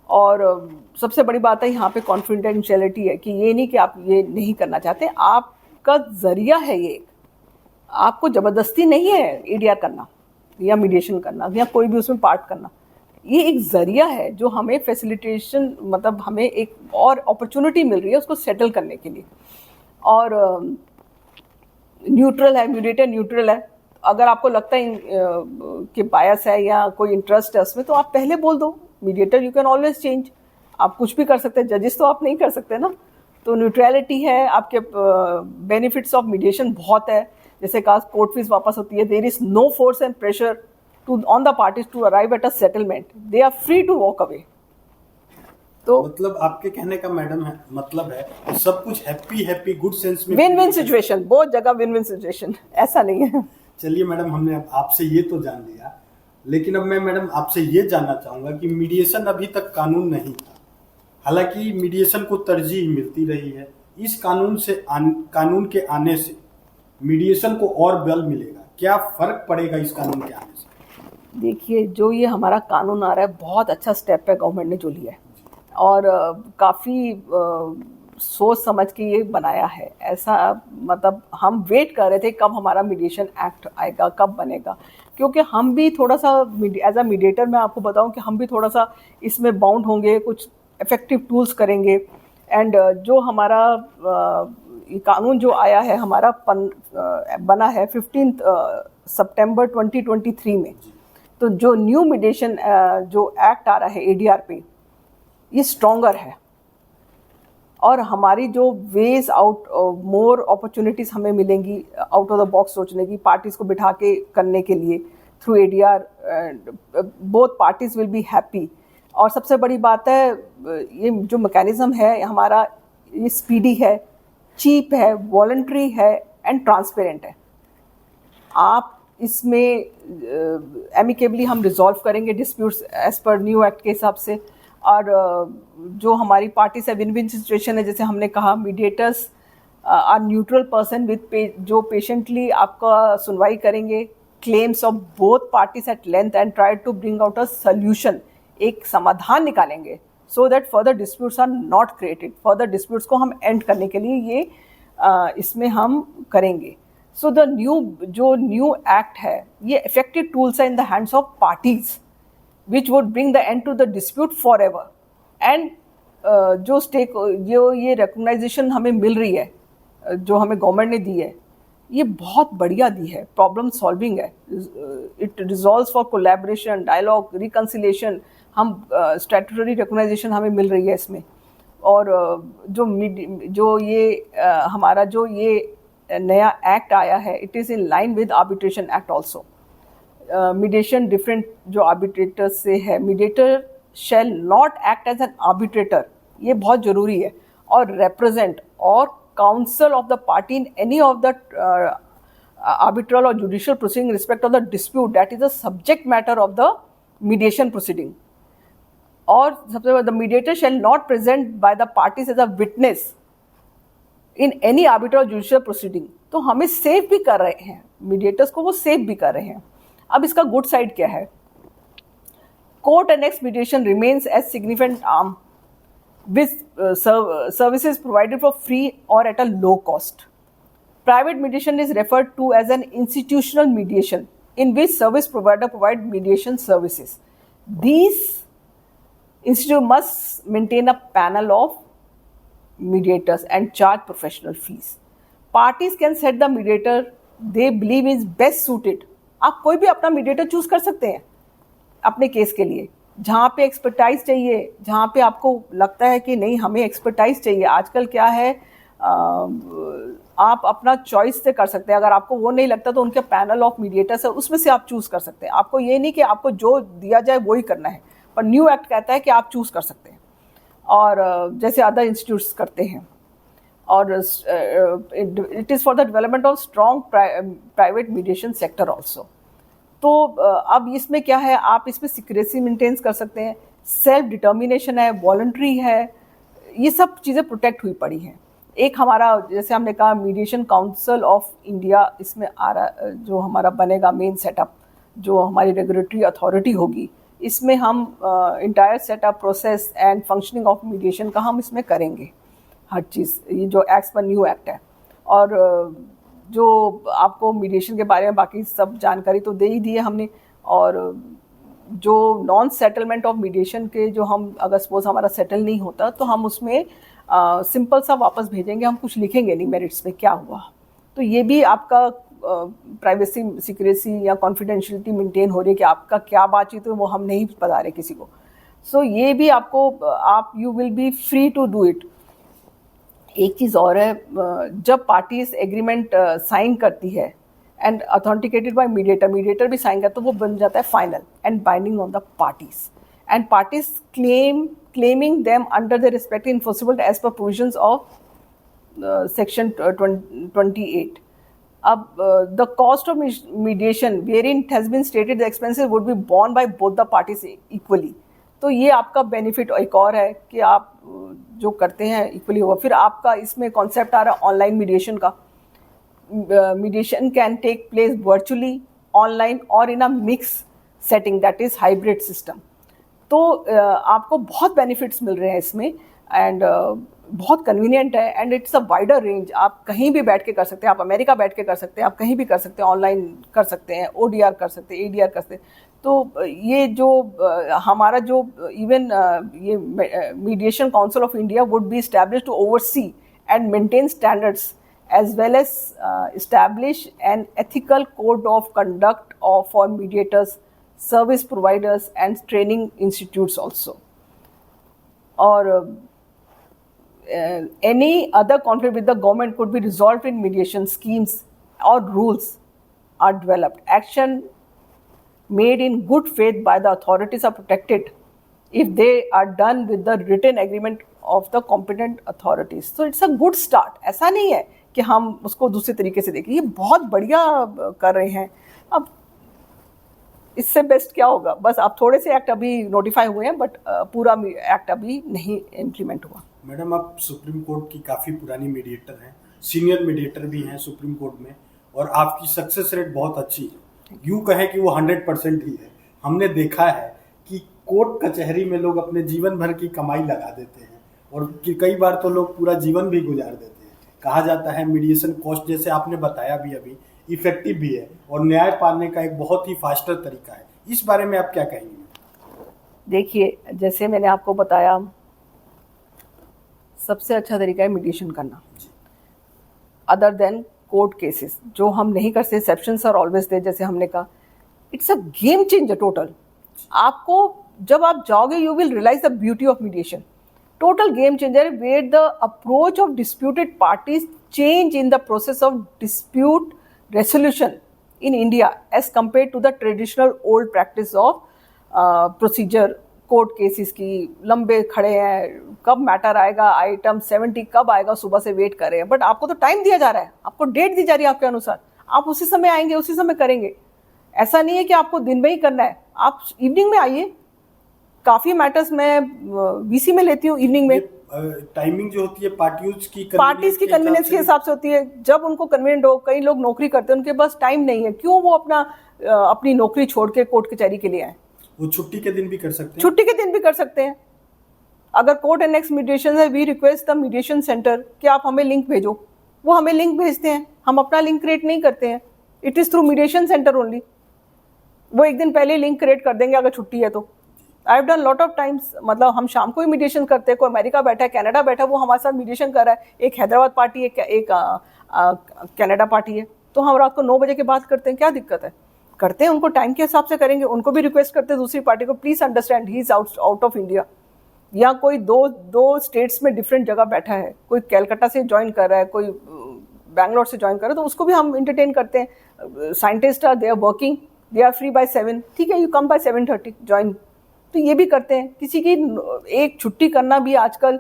और सबसे बड़ी बात है यहाँ पे कॉन्फिडेंशियलिटी है, कि ये नहीं कि आप ये नहीं करना चाहते, आपका जरिया है ये। आपको ज़बरदस्ती नहीं है एडीआर करना या मीडिएशन करना या कोई भी उसमें पार्ट करना। ये एक जरिया है जो हमें फैसिलिटेशन, मतलब हमें एक और अपॉर्चुनिटी मिल रही है उसको सेटल करने के लिए। और न्यूट्रल है, मीडिएटर न्यूट्रल है। अगर आपको लगता है कि बायस है या कोई इंटरेस्ट है उसमें, तो आप पहले बोल दो। Mediator you can always change, आप कुछ भी कर सकते हैं, जजेस तो आप नहीं कर सकते ना। तो न्यूट्रलिटी है, आपके बेनिफिट्स ऑफ मीडिएशन बहुत है। जैसे कहा, कोर्ट फीस वापस होती है, there is no force and pressure to on the parties to arrive at a settlement, they are free to walk away. तो मतलब आपके कहने का मैडम है मतलब है सब कुछ हैप्पी गुड सेंस में, विन विन सिचुएशन, बहुत जगह विन विन सिचुएशन, ऐसा नहीं है। चलिए मैडम, हमने आपसे ये तो जान लिया, लेकिन अब मैं मैडम आपसे ये जानना चाहूंगा कि मीडिएशन अभी तक कानून नहीं था, हालांकि मीडिएशन को तरजीह मिलती रही है। इस कानून के आने से मीडिएशन को और बल मिलेगा, क्या फर्क पड़ेगा इस कानून के आने से? देखिए, जो ये हमारा कानून आ रहा है बहुत अच्छा स्टेप है गवर्नमेंट ने जो लिया है, और काफ़ी सोच समझ के ये बनाया है। ऐसा मतलब हम वेट कर रहे थे कब हमारा मीडिएशन एक्ट आएगा, कब बनेगा, क्योंकि हम भी थोड़ा सा एज अ मीडिएटर मैं आपको बताऊं कि हम भी थोड़ा सा इसमें बाउंड होंगे, कुछ इफेक्टिव टूल्स करेंगे। एंड जो हमारा ये कानून जो आया है हमारा बना है 15 सितंबर 2023 में। तो जो न्यू मीडिएशन जो एक्ट आ रहा है एडीआर पे, ये स्ट्रॉन्गर है, और हमारी जो वेज आउट मोर अपॉर्चुनिटीज हमें मिलेंगी आउट ऑफ द बॉक्स सोचने की, पार्टीज को बिठा के करने के लिए through ADR. Both parties will be happy. और सबसे बड़ी बात है, ये जो मैकेनिज्म है हमारा, ये स्पीडी है, चीप है, वॉलंटरी है एंड ट्रांसपेरेंट है। आप इसमें एमिकेबली हम रिजॉल्व करेंगे disputes as per new act के हिसाब से। और जो हमारी पार्टी से विन विन सिचुएशन है, जैसे हमने कहा, mediators are neutral person with जो पेशेंटली आपका सुनवाई करेंगे claims of both parties at length and try to bring out a solution, एक समाधान निकालेंगे, so that further disputes are not created. Further disputes को हम एंड करने के लिए ये इसमें हम करेंगे। सो द जो न्यू एक्ट है, ये इफेक्टिव टूल्स है in the hands of parties which would bring the end to the dispute forever। and जो ये recognition हमें मिल रही है, जो हमें गवर्नमेंट ने दी है, ये बहुत बढ़िया दी है, प्रॉब्लम सॉल्विंग है। It resolves for collaboration, dialogue, reconciliation. हम स्टैट्यूटरी रिकॉग्नाइजेशन हमें मिल रही है इसमें। और जो ये हमारा जो ये नया एक्ट आया है, it is in line with arbitration act also. Mediation different जो आर्बिट्रेटर से है, mediator shall not act as an arbitrator, ये बहुत जरूरी है, और रिप्रेजेंट और counsel of the party in any of the arbitral or judicial proceeding in respect of the dispute that is the subject matter of the mediation proceeding। और सबसे बड़ा, the mediator shall not present by the parties as a witness in any arbitral or judicial proceeding। तो हमें सेफ भी कर रहे हैं, मीडिएटर्स को वो सेफ भी कर रहे हैं। अब इसका गुड साइड क्या है? Court annex mediation remains as significant arm with services provided for free और at a low cost. Private mediation is referred to as an institutional mediation in which service provider provide mediation services. These institutes must maintain a panel of mediators and charge professional fees. Parties can set the mediator they believe is best suited. आप कोई भी अपना mediator choose कर सकते हैं अपने केस के लिए, जहाँ पे एक्सपर्टाइज चाहिए, जहाँ पे आपको लगता है कि नहीं हमें एक्सपर्टाइज चाहिए। आजकल क्या है, आप अपना चॉइस से कर सकते हैं। अगर आपको वो नहीं लगता तो उनके पैनल ऑफ मीडिएटर्स है, उसमें से आप चूज कर सकते हैं। आपको ये नहीं कि आपको जो दिया जाए वो ही करना है, पर न्यू एक्ट कहता है कि आप चूज कर सकते हैं, और जैसे अदर इंस्टीट्यूट्स करते हैं। और it is for the development of strong private mediation sector also. तो अब इसमें क्या है, आप इसमें सिक्रेसी मेंटेन कर सकते हैं, सेल्फ डिटर्मिनेशन है, वॉलंटरी है, ये सब चीज़ें प्रोटेक्ट हुई पड़ी हैं। एक हमारा, जैसे हमने कहा, मीडिएशन काउंसिल ऑफ इंडिया इसमें आ रहा, जो हमारा बनेगा मेन सेटअप, जो हमारी रेगुलेटरी अथॉरिटी होगी, इसमें हम entire setup, process and functioning of mediation का हम इसमें करेंगे हर चीज़, ये जो एक्ट पर न्यू एक्ट है। और जो आपको मीडिएशन के बारे में बाकी सब जानकारी तो दे ही दी है हमने। और जो नॉन सेटलमेंट ऑफ मीडिएशन के, जो हम अगर सपोज हमारा सेटल नहीं होता तो हम उसमें सिंपल सा वापस भेजेंगे, हम कुछ लिखेंगे नहीं मेरिट्स में क्या हुआ। तो ये भी आपका प्राइवेसी, सिक्रेसी या कॉन्फिडेंशियलिटी मेंटेन हो रही है कि आपका क्या बातचीत है वो हम नहीं बता रहे किसी को। सो ये भी आपको, आप you will be free to do it. एक चीज़ और है, जब पार्टीज एग्रीमेंट साइन करती है and authenticated by mediator, mediator भी साइन करता है, तो वो बन जाता है final and binding on the parties, and parties claiming them under their respective enforceable as per provisions of section 28. The cost of mediation wherein it has been stated the expenses would be borne by both the parties equally। तो ये आपका बेनिफिट एक और है कि आप जो करते हैं इक्वली होगा। फिर आपका इसमें कॉन्सेप्ट आ रहा है ऑनलाइन मीडिएशन का। Mediation can take place virtually, online और in a mix setting, that is hybrid system. तो आपको बहुत बेनिफिट्स मिल रहे हैं इसमें, एंड बहुत कन्वीनियंट है, and it's a wider range. आप कहीं भी बैठ के कर सकते हैं, आप अमेरिका बैठ के कर सकते हैं, आप कहीं भी कर सकते हैं, ऑनलाइन कर सकते हैं, ODR कर सकते हैं, ADR कर सकते हैं। तो ये जो हमारा जो इवन ये mediation council of India would be established to oversee and maintain standards as well as establish an ethical code of conduct for mediators, service providers and training institutes also. Or any other conflict with the government could be resolved in mediation schemes or rules are developed. Action made in good faith by the authorities are protected if they are done with the written agreement of the competent authorities. So it's a good start. ऐसा नहीं है कि हम उसको दूसरे तरीके से देखें, ये बहुत बढ़िया कर रहे हैं। अब इससे बेस्ट क्या होगा? बस आप थोड़े से एक्ट अभी नोटिफाई हुए हैं, बट पूरा एक्ट अभी नहीं इम्प्लीमेंट हुआ। मैडम, आप सुप्रीम कोर्ट की काफ़ी पुरानी मीडिएटर हैं, सीनियर मीडिएटर भी हैं सुप्रीम कोर्ट में, और आपकी सक्सेस रेट बहुत अच्छी है। यूँ कहें कि वो 100% ही है। हमने देखा है कि कोर्ट कचहरी में लोग अपने जीवन भर की कमाई लगा देते हैं, और कई बार तो लोग पूरा जीवन भी गुजार देते हैं। कहा जाता है मीडिएशन कॉस्ट, जैसे आपने बताया भी अभी, इफेक्टिव भी है और न्याय पाने का एक बहुत ही फास्टर तरीका है। इस बारे में आप क्या कहेंगे? देखिए, जैसे मैंने आपको बताया, सबसे अच्छा तरीका है मीडिएशन करना, अदर देन कोर्ट केसेस जो हम नहीं कर सकते। एक्सेप्शंस आर ऑलवेज देयर, जैसे हमने कहा, it's a game changer total. आपको जब आप जाओगे, you will realise the beauty of mediation. Total game changer where the approach of disputed parties change in the process of dispute resolution in India as compared to the traditional old practice of procedure court cases की। लंबे खड़े हैं, कब मैटर आएगा, आइटम 70 कब आएगा, सुबह से वेट कर रहे हैं। बट आपको तो टाइम दिया जा रहा है, आपको डेट दी जा रही है आपके अनुसार, आप उसी समय आएंगे, उसी समय करेंगे। ऐसा नहीं है कि आपको दिन में ही करना है, आप इवनिंग में आइए। काफी मैटर्स मैं VC में लेती हूँ इवनिंग में। टाइमिंग जो होती है पार्टीज की कन्वीनियंस के हिसाब से होती है, जब उनको कन्वीनियंट हो। कई लोग नौकरी करते हैं, उनके पास टाइम नहीं है, क्यों वो अपनी नौकरी छोड़ के कोर्ट कचहरी के लिए आए? वो छुट्टी के दिन भी कर सकते हैं, छुट्टी के दिन भी कर सकते हैं। अगर कोर्ट एंड नेक्स्ट मीडिएशन है, we request the mediation centre कि आप हमें लिंक भेजो। वो हमें लिंक भेजते हैं, हम अपना लिंक क्रिएट नहीं करते हैं। It is through mediation centre only. वो एक दिन पहले लिंक क्रिएट कर देंगे अगर छुट्टी है तो। I have done lot of times, मतलब हम शाम को ही मीडिएशन करते हैं। कोई अमेरिका बैठा है, कनाडा बैठा है, वो हमारे साथ मीडिएशन कर रहा है। एक हैदराबाद पार्टी है, एक कनाडा पार्टी है, तो हम रात को 9 बजे के बाद करते हैं। क्या दिक्कत है? करते हैं, उनको टाइम के हिसाब से करेंगे। उनको भी रिक्वेस्ट करते हैं दूसरी पार्टी को, please understand he is out of India. या कोई दो स्टेट्स में डिफरेंट जगह बैठा है, कोई कैलकाटा से ज्वाइन कर रहा है, कोई बैंगलोर से ज्वाइन कर रहा है, तो उसको भी हम इंटरटेन करते हैं। Scientist are, they are working, they are free by 7, ठीक है, यू कम बाय 7:30 ज्वाइन। तो ये भी करते हैं। किसी की एक छुट्टी करना भी आजकल,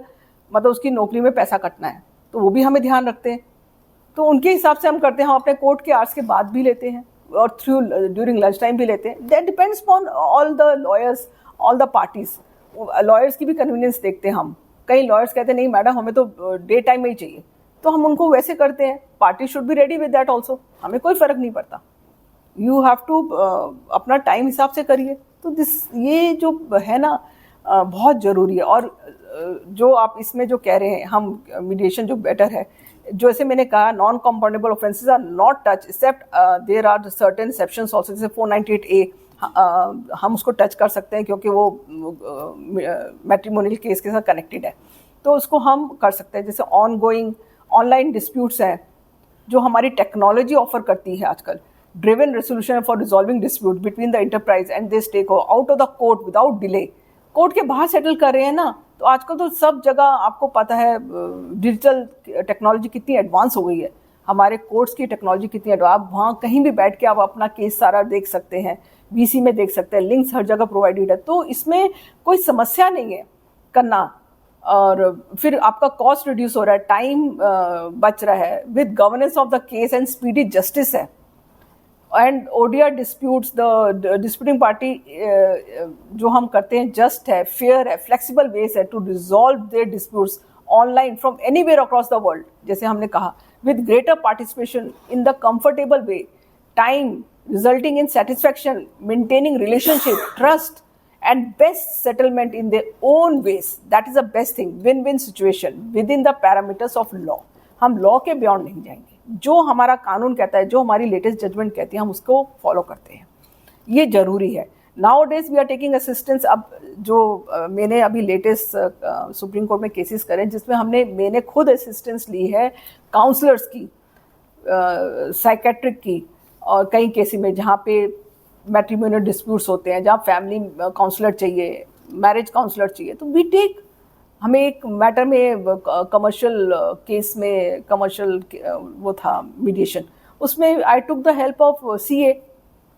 मतलब उसकी नौकरी में पैसा कटना है, तो वो भी हमें ध्यान रखते हैं। तो उनके हिसाब से हम करते हैं। हम अपने कोर्ट के आवर्स के बाद भी लेते हैं और थ्रू ड्यूरिंग लंच टाइम भी लेते हैं। That depends upon all the lawyers, all the parties. Lawyers की भी कन्वीनियंस देखते हैं हम। कई लॉयर्स कहते हैं नहीं मैडम, हमें तो डे टाइम में ही चाहिए, तो हम उनको वैसे करते हैं। Party should be ready with that also, हमें कोई फर्क नहीं पड़ता। यू हैव टू अपना टाइम हिसाब से करिए। तो ये जो है ना, बहुत ज़रूरी है। और जो आप इसमें जो कह रहे हैं, हम मीडिएशन जो बेटर है, जैसे मैंने कहा, non compoundable offences are not touch except there are certain exceptions also. जैसे 498A हम उसको टच कर सकते हैं क्योंकि वो मैट्रिमोनियल केस के साथ कनेक्टेड है, तो उसको हम कर सकते हैं। जैसे ऑनगोइंग ऑनलाइन डिस्प्यूट्स हैं जो हमारी टेक्नोलॉजी ऑफर करती है आजकल, driven resolution for resolving dispute between the enterprise and they stake out of the court without delay. Court के बाहर सेटल कर रहे हैं ना, तो आजकल तो सब जगह आपको पता है डिजिटल टेक्नोलॉजी कितनी एडवांस हो गई है, हमारे कोर्ट्स की टेक्नोलॉजी कितनी एडवांस। आप वहाँ कहीं भी बैठ के आप अपना केस सारा देख सकते हैं, VC में देख सकते हैं, लिंक्स हर जगह प्रोवाइडेड है, तो इसमें कोई समस्या नहीं है करना। और फिर आपका कॉस्ट रिड्यूस हो रहा है, टाइम बच रहा है, with governance of the case and speedy justice है। And ODR disputes, the disputing party जो हम करते हैं जस्ट है, फेयर है, फ्लेक्सिबल वेज है to resolve their disputes online from anywhere across the world. जैसे हमने कहा, with greater participation in the comfortable way, time resulting in satisfaction, maintaining relationship, trust, and best settlement in their own ways. That is the best thing. Win-win situation within the parameters of law. हम लॉ के बियॉन्ड नहीं जाएंगे. जो हमारा कानून कहता है, जो हमारी लेटेस्ट जजमेंट कहती है, हम उसको फॉलो करते हैं. ये जरूरी है. Nowadays we are taking assistance. अब जो मैंने अभी लेटेस्ट सुप्रीम कोर्ट में केसेस करे जिसमें मैंने खुद असिस्टेंस ली है काउंसलर्स की, साइकेट्रिक की, और कई केसेस में जहाँ पे मैट्रिमोनियल डिस्प्यूट्स होते हैं, जहाँ फैमिली काउंसलर चाहिए, मैरिज काउंसलर चाहिए, तो वी टेक. हमें एक मैटर में कमर्शियल केस में कमर्शियल वो था मीडिएशन, उसमें I took the help of CA,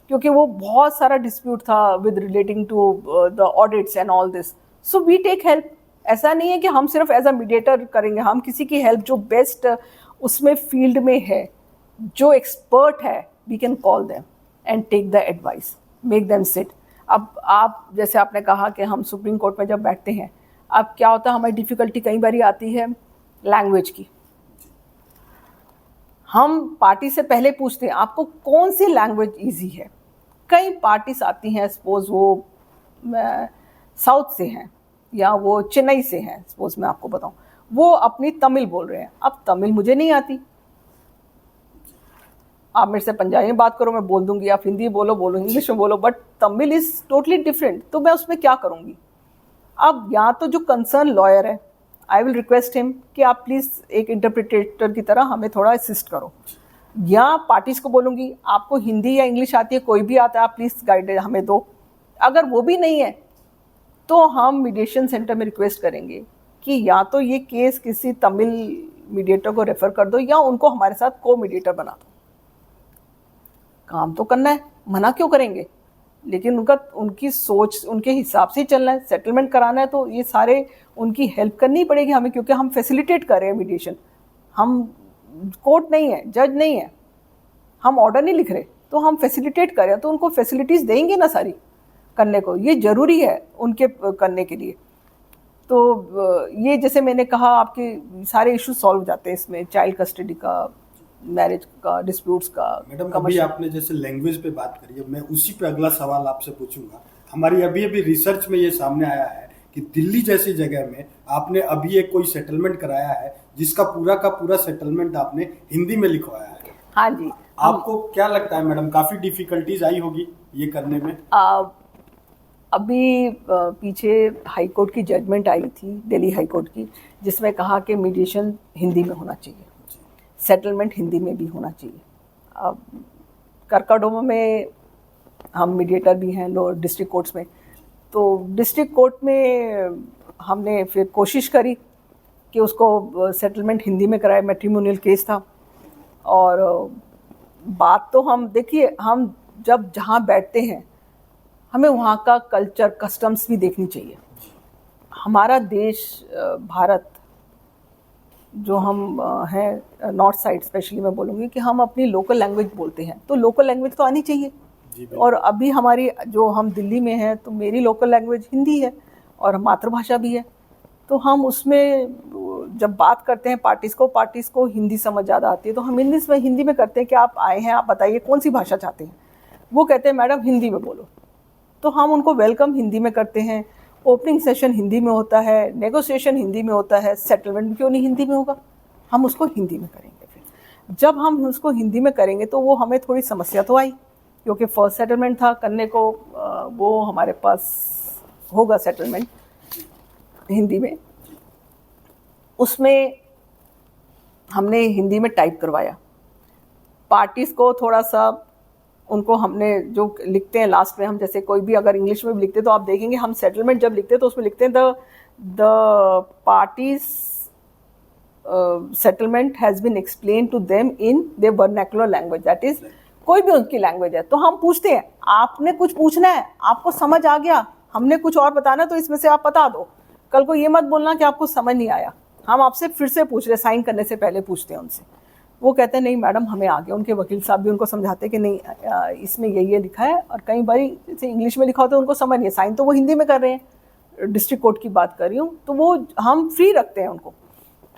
क्योंकि वो बहुत सारा डिस्प्यूट था with relating to the audits and all this. So we take help. ऐसा नहीं है कि हम सिर्फ एज अ मीडिएटर करेंगे, हम किसी की हेल्प जो बेस्ट उसमें फील्ड में है, जो एक्सपर्ट है, we can call them and take the advice, make them sit. अब आप जैसे आपने कहा कि हम सुप्रीम कोर्ट में जब बैठते हैं, अब क्या होता है, हमारी डिफ़िकल्टी कई बारी आती है लैंग्वेज की. हम पार्टी से पहले पूछते हैं आपको कौन सी लैंग्वेज इजी है. कई पार्टीज आती हैं, सपोज वो साउथ से हैं या वो चेन्नई से हैं, सपोज मैं आपको बताऊं, वो अपनी तमिल बोल रहे हैं. अब तमिल मुझे नहीं आती, आप मेरे से पंजाबी में बात करो, मैं बोल दूंगी, आप हिंदी बोलो इंग्लिश में बोलो, but Tamil is totally different. तो मैं उसमें क्या करूंगी. अब यहाँ तो जो कंसर्न लॉयर है, आई विल रिक्वेस्ट हिम कि आप प्लीज़ एक इंटरप्रिटेटर की तरह हमें थोड़ा असिस्ट करो. या पार्टीज को बोलूँगी आपको हिंदी या इंग्लिश आती है, कोई भी आता है, आप प्लीज़ गाइड हमें दो. अगर वो भी नहीं है तो हम मीडिएशन सेंटर में रिक्वेस्ट करेंगे कि या तो ये केस किसी तमिल मीडिएटर को रेफर कर दो या उनको हमारे साथ को मीडिएटर बना दो. काम तो करना है, मना क्यों करेंगे, लेकिन उनकी सोच उनके हिसाब से ही चलना है. सेटलमेंट कराना है तो ये सारे उनकी हेल्प करनी पड़ेगी हमें, क्योंकि हम फैसिलिटेट कर रहे हैं मीडिएशन. हम कोर्ट नहीं है, जज नहीं है, हम ऑर्डर नहीं लिख रहे, तो हम फैसिलिटेट कर रहे हैं, तो उनको फैसिलिटीज़ देंगे ना सारी करने को. ये ज़रूरी है उनके करने के लिए. तो ये जैसे मैंने कहा, आपके सारे इश्यूज सॉल्व हो जाते हैं इसमें, चाइल्ड कस्टडी का, मैरिज का, डिस्प्यूट्स का. मैडम, अभी आपने जैसे लैंग्वेज पे बात करी है, मैं उसी पे अगला सवाल आपसे पूछूंगा. हमारी अभी रिसर्च में ये सामने आया है कि दिल्ली जैसी जगह में आपने अभी एक कोई सेटलमेंट कराया है जिसका पूरा का पूरा सेटलमेंट आपने हिंदी में लिखवाया है. हाँ जी. आपको क्या लगता है मैडम, काफी डिफिकल्टीज आई होगी ये करने में? अभी पीछे हाई कोर्ट की जजमेंट आई थी, दिल्ली हाई कोर्ट की, जिसमें कहा कि मीडिएशन हिंदी में होना चाहिए, सेटलमेंट हिंदी में भी होना चाहिए. अब करकड़ों में हम मीडिएटर भी हैं लोअर डिस्ट्रिक्ट कोर्ट्स में, तो डिस्ट्रिक्ट कोर्ट में हमने फिर कोशिश करी कि उसको सेटलमेंट हिंदी में कराए. मैट्रिमोनियल केस था, और बात तो हम देखिए, हम जब जहाँ बैठते हैं हमें वहाँ का कल्चर, कस्टम्स भी देखनी चाहिए. हमारा देश भारत जो हम हैं नॉर्थ साइड स्पेशली, मैं बोलूँगी कि हम अपनी लोकल लैंग्वेज बोलते हैं, तो लोकल लैंग्वेज तो आनी चाहिए. और अभी हमारी जो हम दिल्ली में हैं, तो मेरी लोकल लैंग्वेज हिंदी है और मातृभाषा भी है. तो हम उसमें जब बात करते हैं पार्टीज़ को हिंदी समझ ज़्यादा आती है, तो हम हिंदी में करते हैं कि आप आए हैं, आप बताइए कौन सी भाषा चाहते हैं. वो कहते हैं मैडम हिंदी में बोलो, तो हम उनको वेलकम हिंदी में करते हैं. ओपनिंग सेशन हिंदी में होता है, नेगोशिएशन हिंदी में होता है, सेटलमेंट क्यों नहीं हिंदी में होगा, हम उसको हिंदी में करेंगे. फिर जब हम उसको हिंदी में करेंगे तो वो हमें थोड़ी समस्या तो आई, क्योंकि फर्स्ट सेटलमेंट था करने को, वो हमारे पास होगा सेटलमेंट हिंदी में. उसमें हमने हिंदी में टाइप करवाया. पार्टीज़ को थोड़ा सा उनको हमने जो लिखते हैं लास्ट में, हम जैसे कोई भी अगर इंग्लिश में भी लिखते तो आप देखेंगे हम सेटलमेंट जब लिखते हैं तो उसमें लिखते हैं the parties settlement has been explain to them in their vernacular language, that is कोई भी उनकी लैंग्वेज है. तो हम पूछते हैं आपने कुछ पूछना है, आपको समझ आ गया, हमने कुछ और बताना, तो इसमें से आप बता दो. कल को ये मत बोलना कि आपको समझ नहीं आया. हम आपसे फिर से पूछ रहे, साइन करने से पहले पूछते हैं उनसे. वो कहते हैं नहीं मैडम हमें आ गया. उनके वकील साहब भी उनको समझाते कि नहीं इसमें ये लिखा है, और कई बार जैसे इंग्लिश में लिखा होता है उनको समझ नहीं है, साइन तो वो हिंदी में कर रहे हैं. डिस्ट्रिक्ट कोर्ट की बात कर रही हूँ, तो वो हम फ्री रखते हैं उनको.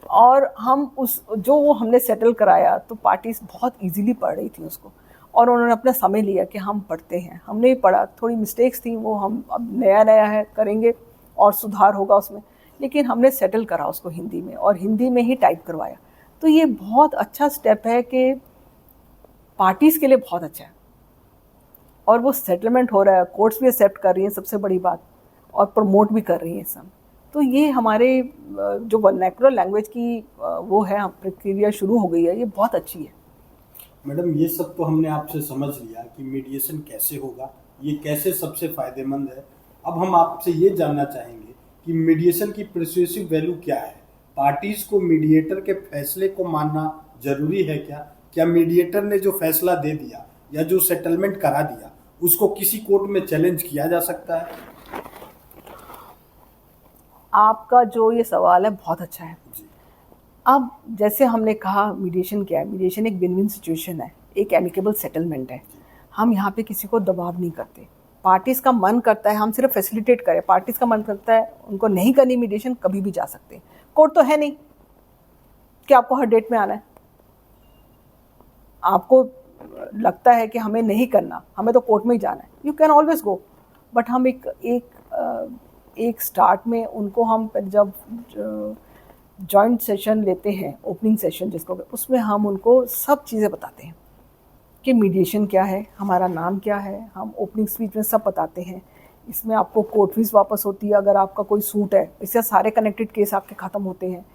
और हम उस जो वो हमने सेटल कराया तो पार्टीज बहुत इजीली पढ़ रही थी उसको, और उन्होंने अपना समय लिया कि हम पढ़ते हैं। हमने पढ़ा, थोड़ी मिस्टेक्स थी, वो हम अब नया है करेंगे और सुधार होगा उसमें, लेकिन हमने सेटल करा उसको हिंदी में और हिंदी में ही टाइप करवाया। तो ये बहुत अच्छा स्टेप है कि पार्टीज़ के लिए बहुत अच्छा है, और वो सेटलमेंट हो रहा है, कोर्ट्स भी एक्सेप्ट कर रही हैं, सबसे बड़ी बात, और प्रमोट भी कर रही हैं सब। तो ये हमारे जो वर्नैकुलर लैंग्वेज की वो है प्रक्रिया शुरू हो गई है, ये बहुत अच्छी है। मैडम, ये सब तो हमने आपसे समझ लिया कि मीडिएशन कैसे होगा, ये कैसे सबसे फायदेमंद है। अब हम आपसे ये जानना चाहेंगे कि मीडिएशन की पर्सुएसिव वैल्यू क्या है। पार्टीज को मीडिएटर के फैसले को मानना जरूरी है क्या? क्या मीडिएटर ने जो फैसला दे दिया या जो सेटलमेंट करा दिया उसको किसी कोर्ट में चैलेंज किया जा सकता है? आपका जो ये सवाल है बहुत अच्छा है। अब जैसे हमने कहा, मीडिएशन क्या है? मीडिएशन एक विन विन सिचुएशन है, एक एमिकेबल सेटलमेंट है। हम यहाँ पे किसी को दबाव नहीं करते। पार्टीज़ का मन करता है हम सिर्फ फैसिलिटेट करें, पार्टीज़ का मन करता है उनको नहीं करनी मीडिएशन, कभी भी जा सकते हैं। कोर्ट तो है नहीं कि आपको हर डेट में आना है। आपको लगता है कि हमें नहीं करना, हमें तो कोर्ट में ही जाना है, you can always go. But हम एक स्टार्ट में उनको, हम जब जॉइंट सेशन लेते हैं, ओपनिंग सेशन जिसको, उसमें हम उनको सब चीज़ें बताते हैं कि मीडिएशन क्या है, हमारा नाम क्या है, हम ओपनिंग स्पीच में सब बताते हैं। इसमें आपको कोर्ट फीस वापस होती है अगर आपका कोई सूट है, इससे सारे कनेक्टेड केस आपके ख़त्म होते हैं,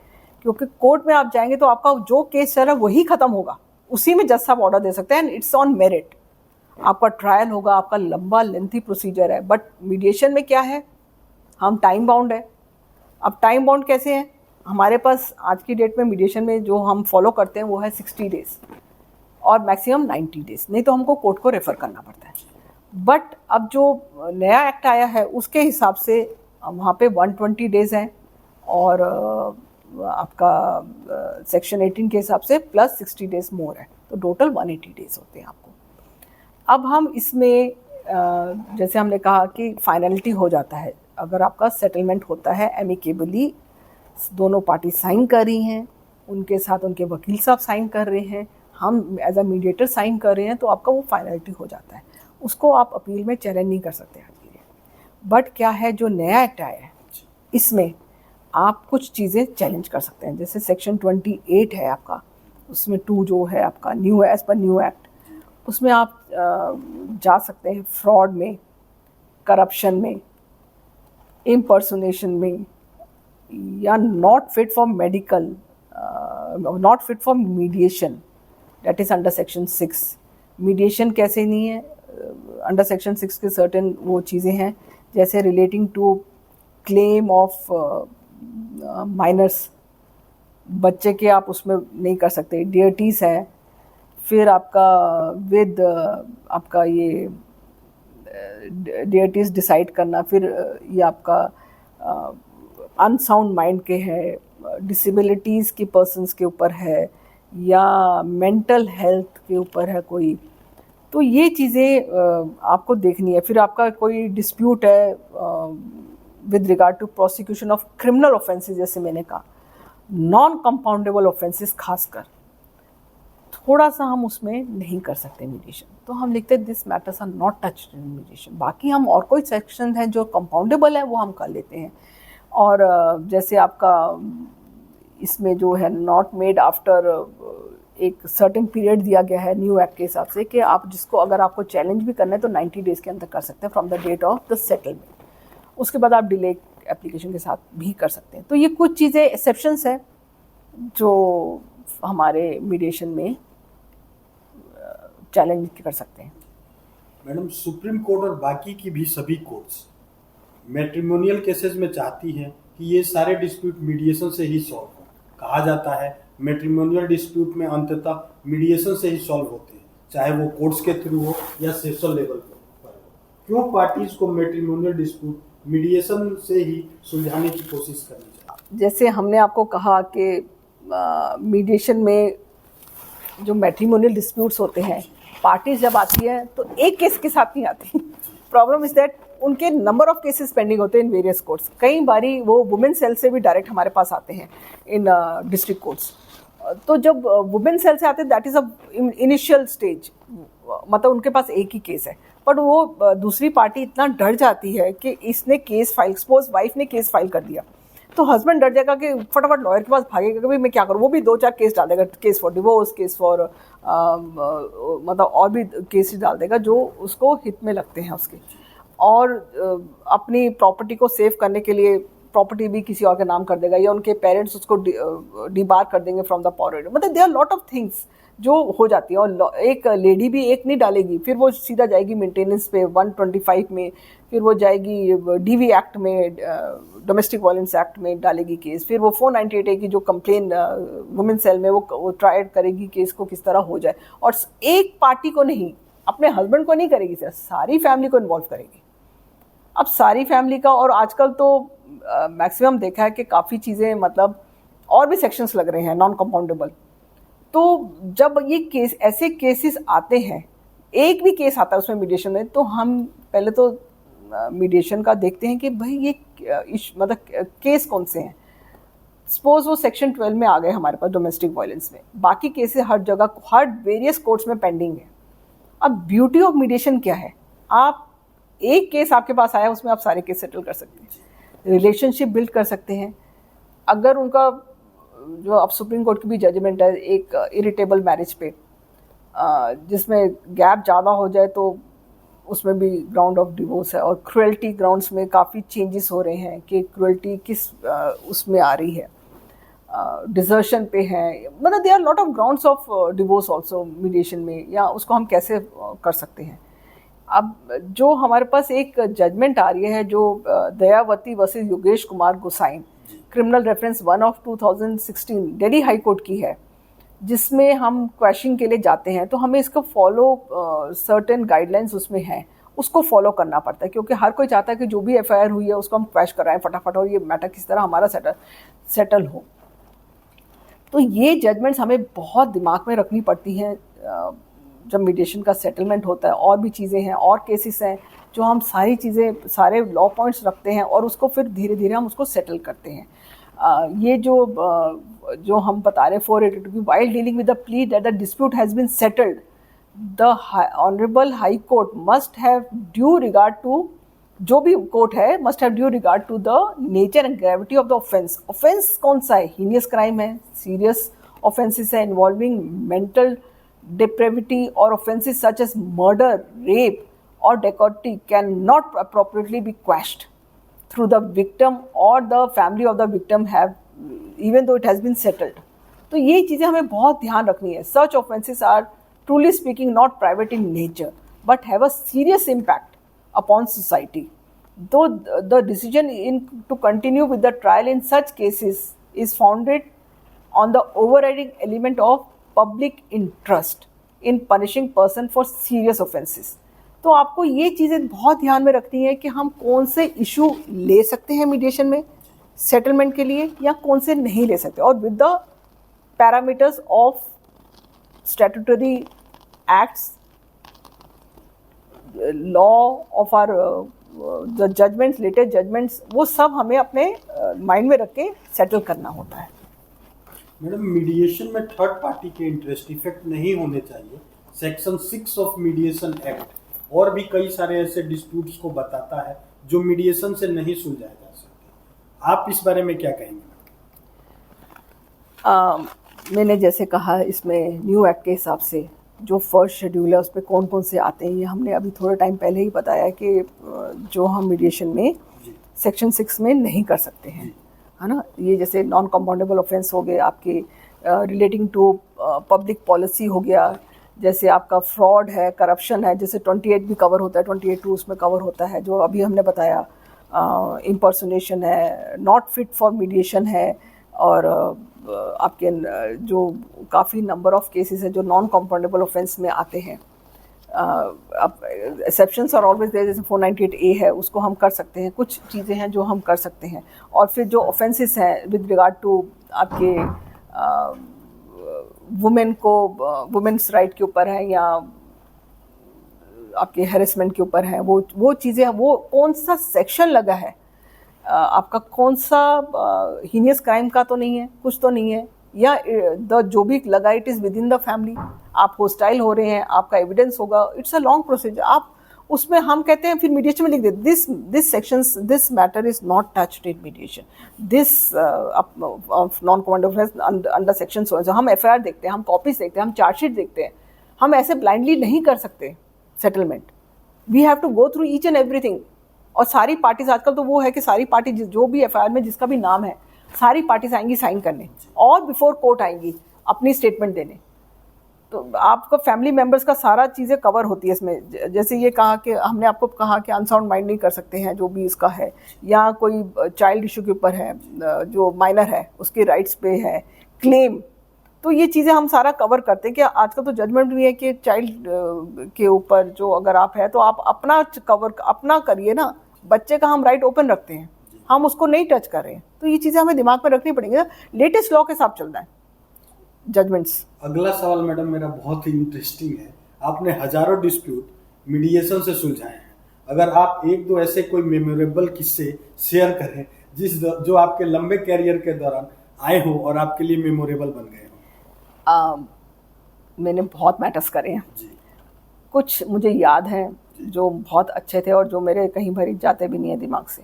क्योंकि कोर्ट में आप जाएंगे तो आपका जो केस चल रहा है वही ख़त्म होगा, उसी में जज साहब ऑर्डर दे सकते हैं, एंड इट्स ऑन मेरिट। आपका ट्रायल होगा, आपका लंबा लेंथी प्रोसीजर है। बट मीडिएशन में क्या है, हम टाइम बाउंड है। अब टाइम बाउंड कैसे है? हमारे पास आज की डेट में मीडिएशन में जो हम फॉलो करते हैं वो है 60 डेज और मैक्सिमम 90 डेज, नहीं तो हमको कोर्ट को रेफ़र करना पड़ता है। बट अब जो नया एक्ट आया है उसके हिसाब से वहाँ पे 120 डेज हैं, और आपका सेक्शन 18 के हिसाब से प्लस 60 डेज मोर है, तो टोटल 180 डेज होते हैं आपको। अब हम इसमें जैसे हमने कहा कि फाइनलिटी हो जाता है अगर आपका सेटलमेंट होता है एमिकेबली, दोनों पार्टी साइन कर रही हैं, उनके साथ उनके वकील साहब साइन कर रहे हैं, हम एज अ मीडिएटर साइन कर रहे हैं, तो आपका वो फाइनलिटी हो जाता है। उसको आप अपील में चैलेंज नहीं कर सकते आज के लिए। बट क्या है, जो नया एक्ट आया है इसमें आप कुछ चीज़ें चैलेंज कर सकते हैं। जैसे सेक्शन 28 है आपका, उसमें 2 जो है आपका new as per new act, उसमें आप जा सकते हैं फ्रॉड में, करप्शन में, इम्पर्सोनेशन में, या not fit for medical, not fit for mediation, that is under section 6। Mediation कैसे नहीं है? अंडर सेक्शन 6 के सर्टेन वो चीज़ें हैं, जैसे relating to claim of minors, बच्चे के आप उसमें नहीं कर सकते, डियटीज़ है। फिर आपका विद आपका ये डियटीज़ डिसाइड करना, फिर ये आपका अनसाउंड माइंड के है, डिसेबिलिटीज़ की पर्सन्स के ऊपर है, या मेंटल हेल्थ के ऊपर है कोई, तो ये चीज़ें आपको देखनी है। फिर आपका कोई डिस्प्यूट है with regard to prosecution of criminal offences, जैसे मैंने कहा नॉन कंपाउंडेबल ऑफेंसेस, खासकर थोड़ा सा हम उसमें नहीं कर सकते मीडिएशन, तो हम लिखते हैं this matters are not touched in mediation. बाकी हम और कोई सेक्शन है जो कंपाउंडेबल है वो हम कर लेते हैं। और जैसे आपका इसमें जो है नॉट मेड आफ्टर एक सर्टेन पीरियड दिया गया है न्यू एक्ट के हिसाब से, कि आप जिसको अगर आपको चैलेंज भी करना है तो 90 डेज़ के अंदर कर सकते हैं from the date of the settlement. उसके बाद आप डिले एप्लीकेशन के साथ भी कर सकते हैं। तो ये कुछ चीज़ें एक्सेप्शंस हैं जो हमारे मीडिएशन में चैलेंज कर सकते हैं। मैडम, सुप्रीम कोर्ट और बाकी की भी सभी कोर्ट्स मैट्रिमोनियल केसेस में चाहती हैं कि ये सारे डिस्प्यूट मीडिएशन से ही सॉल्व हो। कहा जाता है मैट्रिमोनियल डिस्प्यूट में अंततः मीडिएशन से ही सॉल्व होते हैं, चाहे वो कोर्ट्स के थ्रू हो या सेशन लेवल पर हो। क्यों पार्टीज को मैट्रिमोनियल डिस्प्यूट मीडिएशन से ही सुलझाने की कोशिश करनी चाहिए? जैसे हमने आपको कहा कि मीडिएशन में जो मैट्रिमोनियल डिस्प्यूट्स होते हैं, पार्टीज जब आती है तो एक केस के साथ नहीं आती। प्रॉब्लम इज दैट उनके नंबर ऑफ केसेस पेंडिंग होते हैं इन वेरियस कोर्ट्स। कई बारी वो वुमेन सेल से भी डायरेक्ट हमारे पास आते हैं इन डिस्ट्रिक्ट कोर्ट्स, तो जब वुमेन सेल से आते हैं that is a initial stage, मतलब उनके पास एक ही केस है, बट वो दूसरी पार्टी इतना डर जाती है कि इसने केस फाइल, सपोज वाइफ ने केस फाइल कर दिया तो हस्बैंड डर जाएगा कि फटाफट लॉयर के पास भागेगा कि भाई मैं क्या करूँ, वो भी 2-4 केस डाल देगा, case for divorce, case for मतलब और भी केसेस डाल देगा जो उसको हित में लगते हैं उसके, और अपनी प्रॉपर्टी को सेव करने के लिए प्रॉपर्टी भी किसी और के नाम कर देगा, या उनके पेरेंट्स उसको डिबार कर देंगे फ्रॉम द पॉवर। मतलब there are lot of things जो हो जाती है, और एक लेडी भी एक नहीं डालेगी, फिर वो सीधा जाएगी मेंटेनेंस पे 125 में, फिर वो जाएगी डीवी एक्ट में, डोमेस्टिक वायलेंस एक्ट में डालेगी केस, फिर वो 498A की जो कंप्लेन वुमेन सेल में वो ट्राई करेगी केस को किस तरह हो जाए, और एक पार्टी को नहीं, अपने हस्बैंड को नहीं करेगी सर, सारी फैमिली को इन्वॉल्व करेगी। अब सारी फैमिली का, और आजकल तो मैक्सिमम देखा है कि काफ़ी चीज़ें मतलब और भी सेक्शंस लग रहे हैं नॉन कंपाउंडेबल। तो जब ये केस, ऐसे केसेस आते हैं, एक भी केस आता है उसमें मीडिएशन में, तो हम पहले तो मीडिएशन का देखते हैं कि भाई ये मतलब केस कौन से हैं। सपोज वो सेक्शन 12 में आ गए हमारे पास डोमेस्टिक वायलेंस में, बाकी केसेस हर जगह, हर वेरियस कोर्ट्स में पेंडिंग है। अब ब्यूटी ऑफ मीडिएशन क्या है, आप एक केस आपके पास आया उसमें आप सारे केस सेटल कर सकते हैं, रिलेशनशिप बिल्ड कर सकते हैं। अगर उनका जो अब सुप्रीम कोर्ट की भी जजमेंट है एक इरिटेबल मैरिज पे, जिसमें गैप ज़्यादा हो जाए तो उसमें भी ग्राउंड ऑफ डिवोर्स है, और क्रुएल्टी ग्राउंड्स में काफ़ी चेंजेस हो रहे हैं कि क्रुएल्टी किस उसमें आ रही है, डिजर्शन पे है, मतलब there are lot of grounds of divorce also mediation में, या उसको हम कैसे कर सकते हैं। अब जो हमारे पास एक जजमेंट आ रही है जो Dayawati versus Yogesh Kumar Gosain, criminal reference 1 of 2016 Delhi high court की है, जिसमें हम क्वैशिंग के लिए जाते हैं तो हमें इसको फॉलो, सर्टेन गाइडलाइंस उसमें हैं, उसको फॉलो करना पड़ता है, क्योंकि हर कोई चाहता है कि जो भी एफआईआर हुई है उसको हम क्वैश कराएं फटाफट, और ये मैटर किस तरह हमारा सेटल हो। तो ये जजमेंट्स हमें बहुत दिमाग में रखनी पड़ती हैं जब मीडिएशन का सेटलमेंट होता है। और भी चीज़ें हैं, और केसेस हैं जो हम सारी चीज़ें, सारे लॉ पॉइंट्स रखते हैं और उसको फिर धीरे धीरे हम उसको सेटल करते हैं। ये जो हम बता रहे हैं 482 की, while dealing with the plea that the dispute has been settled, the honourable high court must have due regard to, जो भी कोर्ट है must have due regard to the nature and gravity of the offence. Offence कौन सा है, हीनियस क्राइम है, सीरियस ऑफेंसेस है involving mental depravity, or offenses such as murder, rape or dacoity cannot appropriately be quashed through the victim or the family of the victim have, even though it has been settled. तो ये चीज़ें हमें बहुत ध्यान रखनी है। Such offenses are truly speaking not private in nature but have a serious impact upon society. Though the decision to continue with the trial in such cases is founded on the overriding element of public interest in punishing person for serious offences. तो आपको ये चीज़ें बहुत ध्यान में रखनी है कि हम कौन से इशू ले सकते हैं मीडिएशन में सेटलमेंट के लिए, या कौन से नहीं ले सकते, और with the parameters of statutory acts, law of or the judgments, latest judgments, वो सब हमें अपने माइंड में रख के सेटल करना होता है। मैडम, मीडिएशन में थर्ड पार्टी के इंटरेस्ट इफेक्ट नहीं होने चाहिए। सेक्शन 6 ऑफ मीडिएशन एक्ट और भी कई सारे ऐसे डिस्प्यूट्स को बताता है जो मीडिएशन से नहीं सुलझाए जा सकते। आप इस बारे में क्या कहेंगे? मैंने जैसे कहा, इसमें न्यू एक्ट के हिसाब से जो फर्स्ट शेड्यूल है उस पर कौन कौन से आते हैं, ये हमने अभी थोड़े टाइम पहले ही बताया कि जो हम मीडिएशन में सेक्शन 6 में नहीं कर सकते हैं, है ना। ये जैसे नॉन कंपाउंडेबल ऑफेंस हो गए आपके, रिलेटिंग टू पब्लिक पॉलिसी हो गया, जैसे आपका फ्रॉड है, करप्शन है, जैसे 28 भी कवर होता है, 28(2) उसमें कवर होता है जो अभी हमने बताया, इम्पर्सोनेशन है, नॉट फिट फॉर मीडिएशन है, और आपके जो काफ़ी नंबर ऑफ केसेस हैं जो नॉन कंपाउंडेबल ऑफेंस में आते हैं। अब एक्सेप्शंस आर ऑलवेज देयर, जैसे 498A है उसको हम कर सकते हैं, कुछ चीज़ें हैं जो हम कर सकते हैं। और फिर जो ऑफेंसेस हैं विद रिगार्ड टू आपके वुमेन को, वुमेन्स राइट के ऊपर है, या आपके हैरेसमेंट के ऊपर है, वो चीज़ें, वो कौन सा सेक्शन लगा है, आपका कौन सा हीनियस क्राइम का तो नहीं है, कुछ तो नहीं है, या जो भी लगा it is with in the family, आप होस्टाइल हो रहे हैं, आपका एविडेंस होगा, इट्स अ लॉन्ग प्रोसीजर। आप उसमें हम कहते हैं फिर मीडिएशन में लिख देते this sections this matter is not touched in mediation, this non command of under section so. हम एफआईआर देखते हैं, हम कॉपीज देखते हैं, हम चार्जशीट देखते हैं, हम ऐसे ब्लाइंडली नहीं कर सकते settlement. We have to go through each and everything. और सारी पार्टीज आजकल तो वो है कि सारी पार्टी जो भी एफआईआर में जिसका भी नाम है, सारी पार्टीज आएंगी साइन करने और बिफोर कोर्ट आएंगी अपनी स्टेटमेंट देने। तो आपको फैमिली मेंबर्स का सारा चीज़ें कवर होती है इसमें। जैसे ये कहा कि हमने आपको कहा कि अनसाउंड माइंड नहीं कर सकते हैं जो भी इसका है, या कोई चाइल्ड इशू के ऊपर है, जो माइनर है उसके राइट्स पे है क्लेम, तो ये चीज़ें हम सारा कवर करते हैं। कि आजकल तो जजमेंट भी है कि चाइल्ड के ऊपर जो अगर आप है तो आप अपना कवर अपना करिए ना, बच्चे का हम राइट ओपन रखते हैं, हम उसको नहीं टच कर रहे हैं। तो ये चीज़ें हमें दिमाग में रखनी पड़ेंगी। लेटेस्ट लॉ के साथ चलना है जजमेंट्स। अगला सवाल मैडम मेरा बहुत ही इंटरेस्टिंग है। आपने हजारों डिस्प्यूट मीडिएशन से सुलझाए हैं, अगर आप एक दो ऐसे कोई मेमोरेबल किस्से शेयर करें जो आपके लंबे कैरियर के दौरान आए हो और आपके लिए मेमोरेबल बन गए हो। मैंने बहुत मैटर्स करे हैं जी। कुछ मुझे याद हैं जो बहुत अच्छे थे और जो मेरे कहीं भरी जाते भी नहीं है दिमाग से।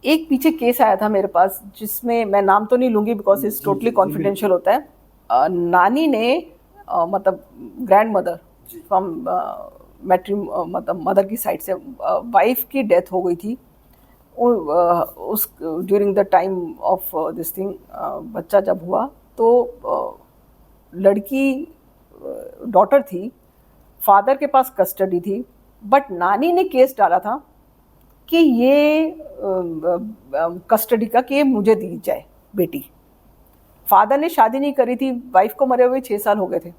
एक पीछे केस आया था मेरे पास जिसमें मैं नाम तो नहीं लूंगी बिकॉज इट्स टोटली कॉन्फिडेंशियल होता है। नानी ने मतलब ग्रैंड मदर फ्रॉम मतलब मदर की साइड से वाइफ की डेथ हो गई थी। उस during the time of this thing बच्चा जब हुआ तो लड़की डॉटर थी, फादर के पास कस्टडी थी, बट नानी ने केस डाला था कि ये कस्टडी का कि मुझे दी जाए बेटी। फादर ने शादी नहीं करी थी, वाइफ को मरे हुए 6 साल हो गए थे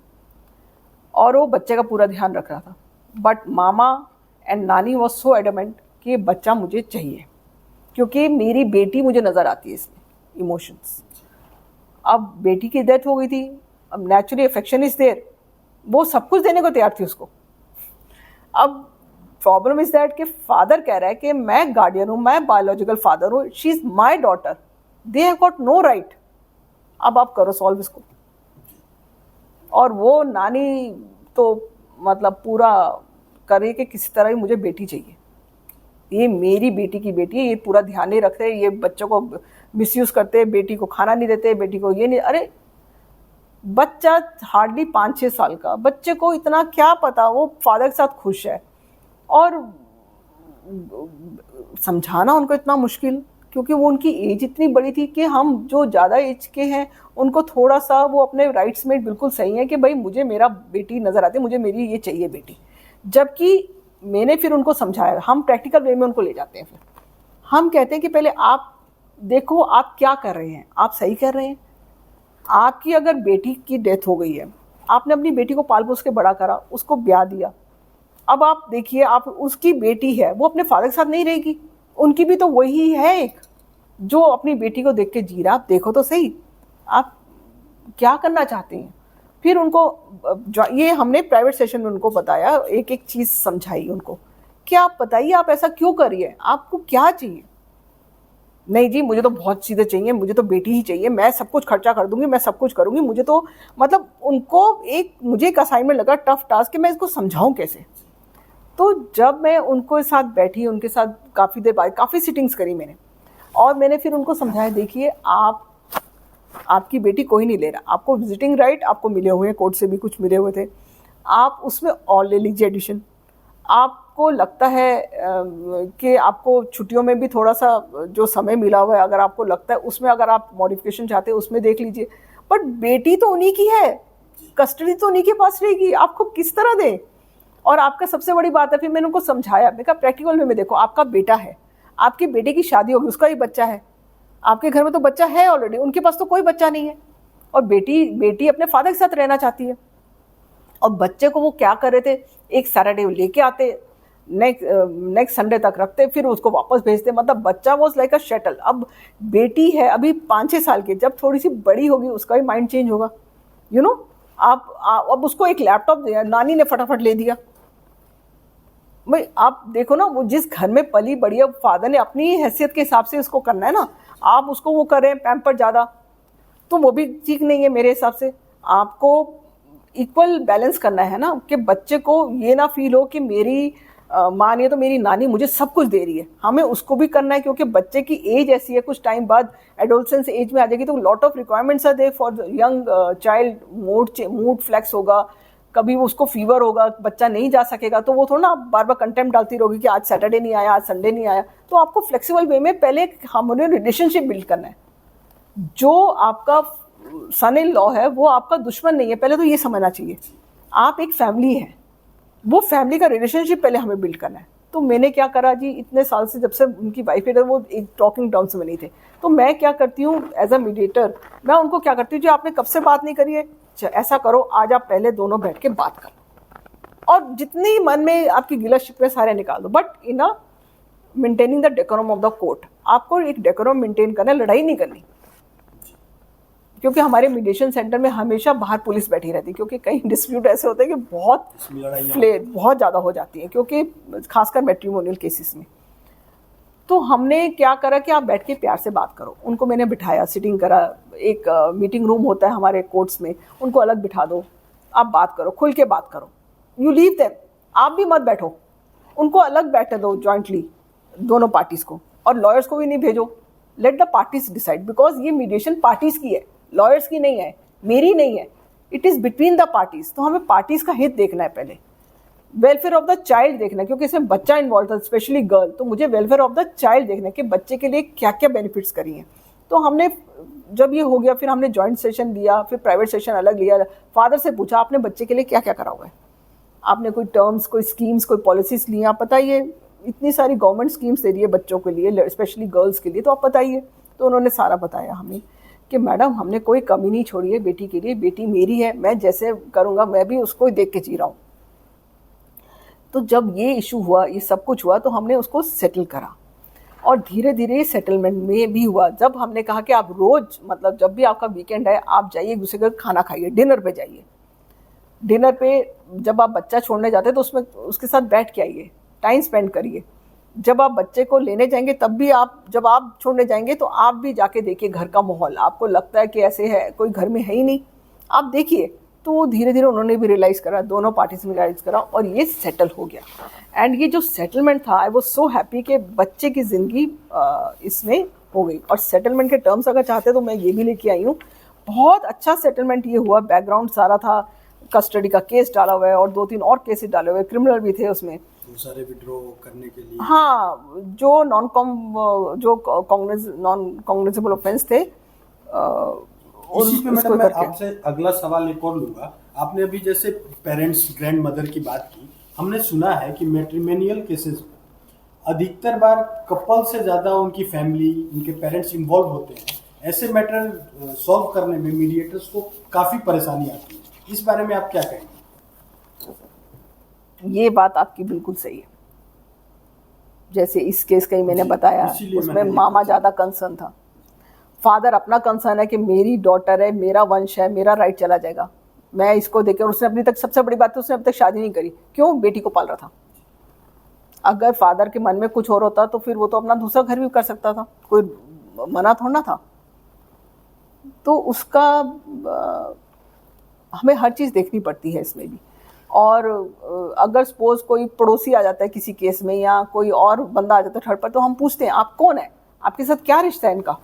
और वो बच्चे का पूरा ध्यान रख रहा था, बट मामा एंड नानी वॉज सो एडमेंट कि बच्चा मुझे चाहिए क्योंकि मेरी बेटी मुझे नज़र आती है इसमें इमोशंस। अब बेटी की डेथ हो गई थी, अब नेचुरली अफेक्शन इज देयर, वो सब कुछ देने को तैयार थी उसको। अब प्रॉब्लम इज दैट कि फादर कह रहा है कि मैं गार्डियन हूँ, मैं बायोलॉजिकल फादर हूँ, she is my daughter, they have got no right. अब आप करो सॉल्व इसको। और वो नानी तो मतलब पूरा करे कि किसी तरह ही मुझे बेटी चाहिए, ये मेरी बेटी की बेटी है, ये पूरा ध्यान नहीं रखते, ये बच्चों को मिसयूज करते, बेटी को खाना नहीं देते, बेटी को ये नहीं। अरे बच्चा हार्डली 5-6 साल का, बच्चे को इतना क्या पता, वो फादर के साथ खुश है। और समझाना उनको इतना मुश्किल क्योंकि वो उनकी एज इतनी बड़ी थी कि हम जो ज़्यादा एज के हैं उनको थोड़ा सा वो अपने राइट्स में बिल्कुल सही है कि भाई मुझे मेरा बेटी नज़र आती है, मुझे मेरी ये चाहिए बेटी। जबकि मैंने फिर उनको समझाया, हम प्रैक्टिकल वे में उनको ले जाते हैं। फिर हम कहते हैं कि पहले आप देखो आप क्या कर रहे हैं, आप सही कर रहे हैं। आपकी अगर बेटी की डेथ हो गई है, आपने अपनी बेटी को पाल पोस के बड़ा करा, उसको ब्याह दिया, अब आप देखिए आप उसकी बेटी है, वो अपने फादर के साथ नहीं रहेगी, उनकी भी तो वही है एक जो अपनी बेटी को देख के जी रहा। आप देखो तो सही आप क्या करना चाहते हैं। फिर उनको ये हमने प्राइवेट सेशन में उनको बताया, एक एक चीज़ समझाई उनको कि आप बताइए आप ऐसा क्यों करिए, आपको क्या चाहिए। नहीं जी मुझे तो बहुत चीज़ें चाहिए, मुझे तो बेटी ही चाहिए, मैं सब कुछ खर्चा कर दूंगी, मैं सब कुछ करूंगी, मुझे तो मतलब उनको मुझे एक असाइनमेंट लगा टफ टास्क कि मैं इसको समझाऊं कैसे। तो जब मैं उनको साथ बैठी, उनके साथ काफ़ी देर बाद काफ़ी सिटिंग्स करी मैंने, और मैंने फिर उनको समझाया देखिए आपकी बेटी कोई नहीं ले रहा, आपको विजिटिंग राइट आपको मिले हुए हैं, कोर्ट से भी कुछ मिले हुए थे, आप उसमें और ले लीजिए एडिशन। आपको लगता है कि आपको छुट्टियों में भी थोड़ा सा जो समय मिला हुआ है, अगर आपको लगता है उसमें अगर आप मॉडिफिकेशन चाहते हैं उसमें देख लीजिए, बट बेटी तो उन्हीं की है, कस्टडी तो उन्हीं के पास रहेगी, आपको किस तरह दें। और आपका सबसे बड़ी बात है, फिर मैंने उनको समझाया, मैंने कहा प्रैक्टिकल में देखो आपका बेटा है, आपके बेटे की शादी होगी, उसका ही बच्चा है, आपके घर में तो बच्चा है ऑलरेडी, उनके पास तो कोई बच्चा नहीं है, और बेटी अपने फादर के साथ रहना चाहती है। और बच्चे को वो क्या कर रहे थे, एक सैटरडे लेके आते, नेक्स्ट संडे तक रखते, फिर उसको वापस भेजते, मतलब बच्चा वॉज लाइक अ शटल। अब बेटी है अभी 5-6 साल की, जब थोड़ी सी बड़ी होगी उसका भी माइंड चेंज होगा, यू नो। आप अब उसको एक लैपटॉप दिया, नानी ने फटाफट ले दिया। भाई आप देखो ना, वो जिस घर में पली बड़ी, अब फादर ने अपनी हैसियत के हिसाब से उसको करना है ना, आप उसको वो करें पैम्पर ज़्यादा, तो वो भी ठीक नहीं है मेरे हिसाब से। आपको इक्वल बैलेंस करना है ना, कि बच्चे को ये ना फील हो कि मेरी माँ नहीं है तो मेरी नानी मुझे सब कुछ दे रही है। हमें उसको भी करना है, क्योंकि बच्चे की एज ऐसी है, कुछ टाइम बाद एडोलसेंस एज में आ जाएगी तो lot of requirements are there for young child. Mood flex होगा, कभी वो उसको फीवर होगा, बच्चा नहीं जा सकेगा, तो वो थोड़ा ना बार बार कंटेम्प्ट डालती रहोगी कि आज सैटरडे नहीं आया, आज संडे नहीं आया। तो आपको फ्लेक्सिबल वे में पहले हमें रिलेशनशिप बिल्ड करना है। जो आपका सन इन लॉ है वो आपका दुश्मन नहीं है, पहले तो ये समझना चाहिए। आप एक फैमिली है, वो फैमिली का रिलेशनशिप पहले हमें बिल्ड करना है। तो मैंने क्या करा जी, इतने साल से जब से उनकी वाइफ है वो एक टॉकिंग टर्म्स में नहीं थे, तो मैं क्या करती हूँ एज अ मीडिएटर, मैं उनको क्या करती हूँ, जो आपने कब से बात नहीं करी है, ऐसा करो आज आप पहले दोनों बैठ के बात करो और जितनी मन में आपकी गिला शिकवे सारे निकाल दो, but in a maintaining the decorum of the court. आपको एक डेकोरम मेंटेन करना, लड़ाई नहीं करनी। क्योंकि हमारे मीडिएशन सेंटर में हमेशा बाहर पुलिस बैठी रहती है, क्योंकि कई डिस्प्यूट ऐसे होते हैं कि बहुत ज़्यादा हो जाती है, क्योंकि खासकर मैट्रिमोनियल केसेस में। तो हमने क्या करा कि आप बैठ के प्यार से बात करो। उनको मैंने बिठाया, सिटिंग करा, एक मीटिंग रूम होता है हमारे कोर्ट्स में, उनको अलग बिठा दो, आप बात करो, खुल के बात करो। यू लीव देम, आप भी मत बैठो, उनको अलग बैठे दो जॉइंटली दोनों पार्टीज को, और लॉयर्स को भी नहीं भेजो। Late the parties decide, because ये मीडिएशन पार्टीज की है, लॉयर्स की नहीं है, मेरी नहीं है, it is between the parties. तो हमें पार्टीज का हित देखना है, पहले वेलफेयर ऑफ द चाइल्ड देखना है, क्योंकि इसमें बच्चा इन्वॉल्व था, स्पेशली गर्ल, तो मुझे वेलफेयर ऑफ द चाइल्ड देखना है कि बच्चे के लिए क्या क्या बेनिफिट्स करी हैं। तो हमने जब ये हो गया, फिर हमने जॉइंट सेशन दिया, फिर प्राइवेट सेशन अलग लिया। फादर से पूछा आपने बच्चे के लिए क्या क्या करा हुआ है, आपने कोई टर्म्स, कोई स्कीम्स, कोई पॉलिसीज ली, आप बताइए। इतनी सारी गवर्नमेंट स्कीम्स दे रही है बच्चों के लिए, स्पेशली गर्ल्स के लिए, तो आप बताइए। तो उन्होंने सारा बताया हमें कि मैडम हमने कोई कमी नहीं छोड़ी है बेटी के लिए, बेटी मेरी है, मैं जैसे करूँगा मैं भी उसको ही देख के जी रहा हूँ। तो जब ये इशू हुआ, ये सब कुछ हुआ, तो हमने उसको सेटल करा, और धीरे धीरे सेटलमेंट में भी हुआ। जब हमने कहा कि आप रोज, मतलब जब भी आपका वीकेंड है, आप जाइए एक दूसरे का खाना खाइए, डिनर पे जाइए। डिनर पे जब आप बच्चा छोड़ने जाते हैं तो उसमें उसके साथ बैठ के आइए, टाइम स्पेंड करिए। जब आप बच्चे को लेने जाएंगे तब भी आप, जब आप छोड़ने जाएंगे तो आप भी जाके देखिए घर का माहौल। आपको लगता है कि ऐसे है, कोई घर में है ही नहीं, आप देखिए। तो धीरे धीरे उन्होंने भी रियलाइज़ करा, दोनों पार्टीज में रियलाइज़ करा, और ये सेटल हो गया। एंड ये जो सेटलमेंट था, आई वाज सो हैप्पी कि बच्चे की ज़िंदगी इसमें हो गई। और सेटलमेंट के टर्म्स अगर चाहते तो मैं ये भी लेके आई हूँ, बहुत अच्छा सेटलमेंट ये हुआ। बैकग्राउंड सारा था, कस्टडी का केस डाला हुआ है और 2-3 और केसेस डाले हुए, क्रिमिनल भी थे उसमें, सारे विड्रॉ करने के लिए। हाँ, जो नॉन कॉग्निजेबल ऑफेंस थे। इसी पे मैडम मैं आपसे अगला सवाल एक और लूंगा। आपने अभी जैसे पेरेंट्स, ग्रैंड मदर की बात की, हमने सुना है कि मैट्रिमोनियल केसेस में अधिकतर बार कपल से ज्यादा उनकी फैमिली, उनके पेरेंट्स इन्वॉल्व होते हैं। ऐसे मैटर सॉल्व करने में मीडिएटर्स को काफी परेशानी आती है, इस बारे में आप क्या कहेंगे? ये बात आपकी बिल्कुल सही है। जैसे इस केस का ही मैंने बताया, उसमें मामा ज्यादा कंसर्न था। फादर अपना कंसर्न है कि मेरी डॉटर है, मेरा वंश है, मेरा राइट चला जाएगा, मैं इसको देकर। उसने अपनी तक, सबसे बड़ी बात है, उसने अब तक शादी नहीं करी। क्यों? बेटी को पाल रहा था। अगर फादर के मन में कुछ और होता तो फिर वो तो अपना दूसरा घर भी कर सकता था, कोई मना थोड़ा ना था। तो उसका हमें हर चीज़ देखनी पड़ती है इसमें भी। और अगर सपोज कोई पड़ोसी आ जाता है किसी केस में, या कोई और बंदा आ जाता है थर्ड पर, तो हम पूछते हैं आप कौन है, आपके साथ क्या रिश्ता है इनका।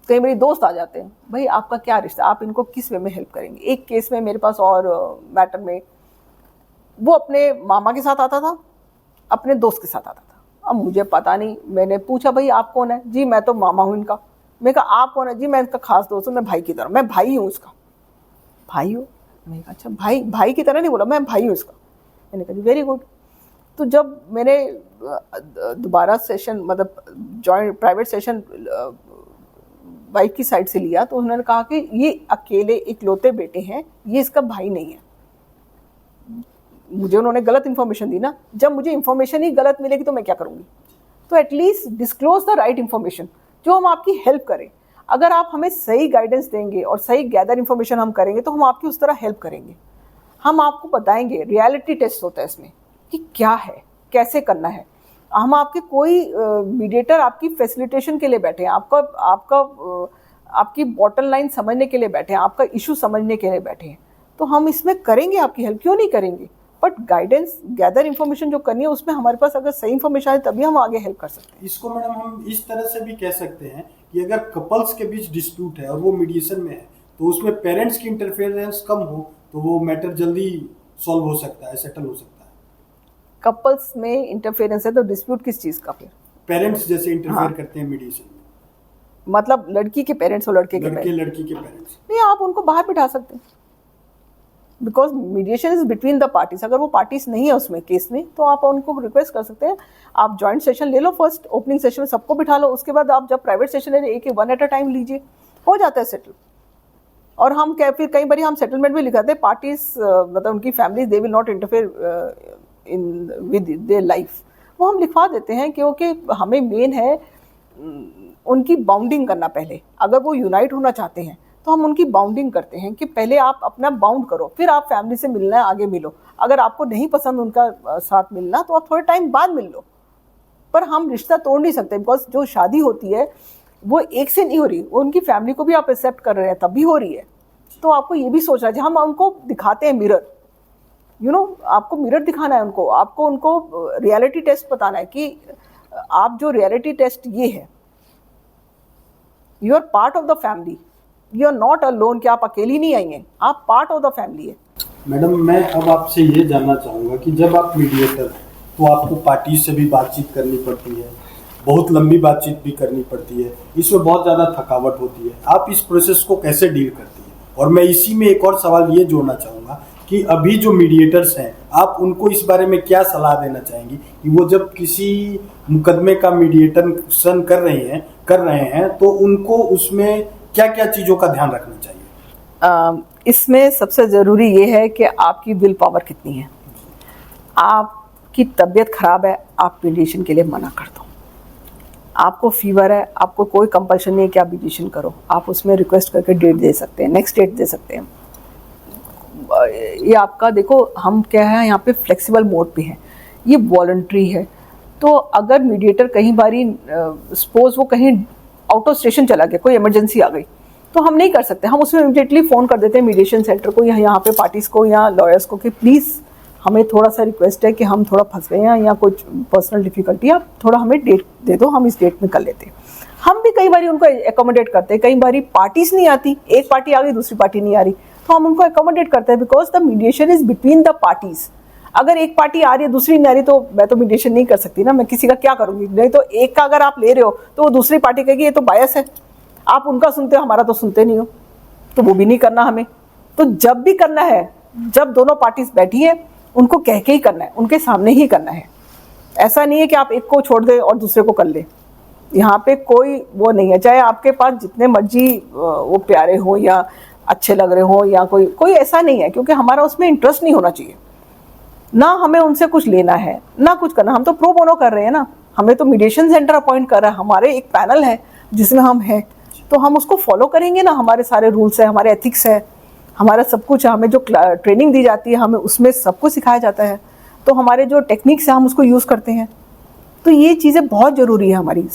कई मेरे दोस्त आ जाते हैं, भाई आपका क्या रिश्ता, आप इनको किस वे में हेल्प करेंगे। एक केस में मेरे पास और मैटर में, वो अपने मामा के साथ आता था, अपने दोस्त के साथ आता था। अब मुझे पता नहीं, मैंने पूछा भाई आप कौन है? जी मैं तो मामा हूँ इनका। मैं कहा आप कौन है? जी मैं इनका खास दोस्त हूँ, मैं भाई की तरह, मैं भाई हूँ इसका। भाई हो? मैंने कहा अच्छा, भाई की तरह नहीं बोला, मैं भाई हूँ इसका। मैंने कहा जी वेरी गुड। तो जब मैंने दोबारा सेशन, मतलब जॉइंट प्राइवेट सेशन वाइफ की साइड से लिया, तो उन्होंने कहा कि ये अकेले इकलौते बेटे हैं, ये इसका भाई नहीं है। मुझे उन्होंने गलत इन्फॉर्मेशन दी ना, जब मुझे इन्फॉर्मेशन ही गलत मिलेगी तो मैं क्या करूँगी। तो at least disclose the right information, जो हम आपकी हेल्प करें। अगर आप हमें सही गाइडेंस देंगे और सही गैदर इन्फॉर्मेशन हम करेंगे तो हम आपकी उस तरह हेल्प करेंगे। हम आपको बताएंगे, रियलिटी टेस्ट होता है इसमें कि क्या है, कैसे करना है। हम आपके कोई मीडिएटर आपकी फैसिलिटेशन के लिए बैठे हैं, आपका आपकी बॉटम लाइन समझने के लिए बैठे हैं, आपका इशू समझने के लिए बैठे हैं, तो हम इसमें करेंगे आपकी हेल्प, क्यों नहीं करेंगे। बट गाइडेंस, गैदर इन्फॉर्मेशन जो करनी है, उसमें हमारे पास अगर सही इन्फॉर्मेशन है तभी हम आगे हेल्प कर सकते हैं। इसको मैडम हम इस तरह से भी कह सकते हैं कि अगर कपल्स के बीच डिस्प्यूट है और वो मीडिएशन में है, तो उसमें पेरेंट्स की इंटरफेरेंस कम हो तो वो मैटर जल्दी सॉल्व हो सकता है, सेटल हो सकता है। कपल्स में इंटरफेरेंस है तो डिस्प्यूट किस चीज का फिर? पेरेंट्स जैसे इंटरफेयर हाँ। करते हैं मीडिएशन में, मतलब लड़की के पेरेंट्स और लड़के के पेरेंट्स, लड़की के पेरेंट्स। नहीं, आप उनको बाहर बिठा सकते हैं, because mediation is between the parties. अगर वो पार्टीज नहीं है उसमें केस में, तो आप उनको रिक्वेस्ट कर सकते हैं, आप ज्वाइंट सेशन ले लो, फर्स्ट ओपनिंग सेशन में सबको बिठा लो, उसके बाद आप जब प्राइवेट सेशन ले एक वन एट अ टाइम लीजिए, हो जाता है सेटल। और हम क्या, फिर कई बार हम सेटलमेंट भी लिखाते हैं, पार्टीज मतलब उनकी families they will not interfere in with their life, वो हम लिखवा देते हैं, क्योंकि हमें मेन है उनकी बाउंडिंग करना। पहले अगर वो यूनाइट होना चाहते हैं तो हम उनकी बाउंडिंग करते हैं कि पहले आप अपना बाउंड करो, फिर आप फैमिली से मिलना है आगे मिलो। अगर आपको नहीं पसंद उनका साथ मिलना तो आप थोड़े टाइम बाद मिल लो, पर हम रिश्ता तोड़ नहीं सकते, बिकॉज जो शादी होती है वो एक से नहीं हो रही, वो उनकी फैमिली को भी आप एक्सेप्ट कर रहे हैं तब भी हो रही है। तो आपको ये भी सोचना चाहिए, हम उनको दिखाते हैं मिरर, आपको मिरर दिखाना है उनको, आपको उनको रियलिटी टेस्ट बताना है कि आप जो रियलिटी टेस्ट ये है, you are part of the family, you are not alone, कि आप अकेली नहीं आई हैं, आप पार्ट ऑफ द फैमिली है। मैडम मैं अब आपसे ये जानना चाहूँगा कि जब आप मीडिएटर हैं तो आपको पार्टी से भी बातचीत करनी पड़ती है, बहुत लंबी बातचीत भी करनी पड़ती है, इसमें बहुत ज़्यादा थकावट होती है, आप इस प्रोसेस को कैसे डील करती हैं? और मैं इसी में एक और सवाल ये जोड़ना चाहूँगा कि अभी जो मीडिएटर्स हैं, आप उनको इस बारे में क्या सलाह देना चाहेंगी कि वो जब किसी मुकदमे का मीडिएशन कर रहे हैं तो उनको उसमें क्या क्या चीज़ों का ध्यान रखना चाहिए? इसमें सबसे ज़रूरी ये है कि आपकी विल पावर कितनी है। आपकी तबीयत खराब है, आप मीडिएशन के लिए मना कर दो। आपको फीवर है, आपको कोई कंपल्शन नहीं है कि आप मीडिएशन करो, आप उसमें रिक्वेस्ट करके डेट दे सकते हैं, नेक्स्ट डेट दे सकते हैं। ये आपका देखो, हम क्या है यहाँ पे फ्लेक्सिबल मोड पे है, ये वॉलंटरी है। तो अगर मीडिएटर कहीं बारी सपोज वो कहीं आउट ऑफ स्टेशन चला गया, कोई इमरजेंसी आ गई, तो हम नहीं कर सकते, हम उसमें इमीडिएटली फ़ोन कर देते हैं मीडिएशन सेंटर को या यहाँ पे पार्टीज़ को या लॉयर्स को कि प्लीज़ हमें थोड़ा सा रिक्वेस्ट है कि हम थोड़ा फंस गए हैं या कुछ पर्सनल डिफिकल्टी, आप थोड़ा हमें डेट दे दो, हम इस डेट में कर लेते हैं। हम भी कई बार उनको एकोमोडेट करते हैं, कई बार पार्टीज नहीं आती, एक पार्टी आ गई दूसरी पार्टी नहीं आ रही, तो हम उनको एकोमोडेट करते हैं, because the mediation is between the parties. अगर एक पार्टी आ रही है दूसरी नहीं आ रही तो मैं तो मीडिएशन नहीं कर सकती ना, मैं किसी का क्या करूंगी। नहीं तो एक का अगर आप ले रहे हो तो वो दूसरी पार्टी कहेगी ये तो बायस है, आप उनका सुनते हो हमारा तो सुनते नहीं हो, तो वो भी नहीं करना हमें। तो जब भी करना है, जब दोनों पार्टीज बैठी है उनको कह के ही करना है, उनके सामने ही करना है। ऐसा नहीं है कि आप एक को छोड़ दे और दूसरे को कर ले, यहाँ पे कोई वो नहीं है। चाहे आपके पास जितने मर्जी वो प्यारे हो या अच्छे लग रहे हो या कोई ऐसा नहीं है, क्योंकि हमारा उसमें इंटरेस्ट नहीं होना चाहिए, ना हमें उनसे कुछ लेना है ना कुछ करना। हम तो प्रो बोनो कर रहे हैं ना, हमें तो मीडिएशन सेंटर अपॉइंट कर रहा है, हमारे एक पैनल है जिसमें हम हैं, तो हम उसको फॉलो करेंगे ना। हमारे सारे रूल्स है, हमारे एथिक्स है, हमारा सब कुछ है, हमें जो ट्रेनिंग दी जाती है हमें उसमें सब कुछ सिखाया जाता है, तो हमारे जो टेक्निक्स है हम उसको यूज़ करते हैं। तो ये चीज़ें बहुत ज़रूरी है हमारी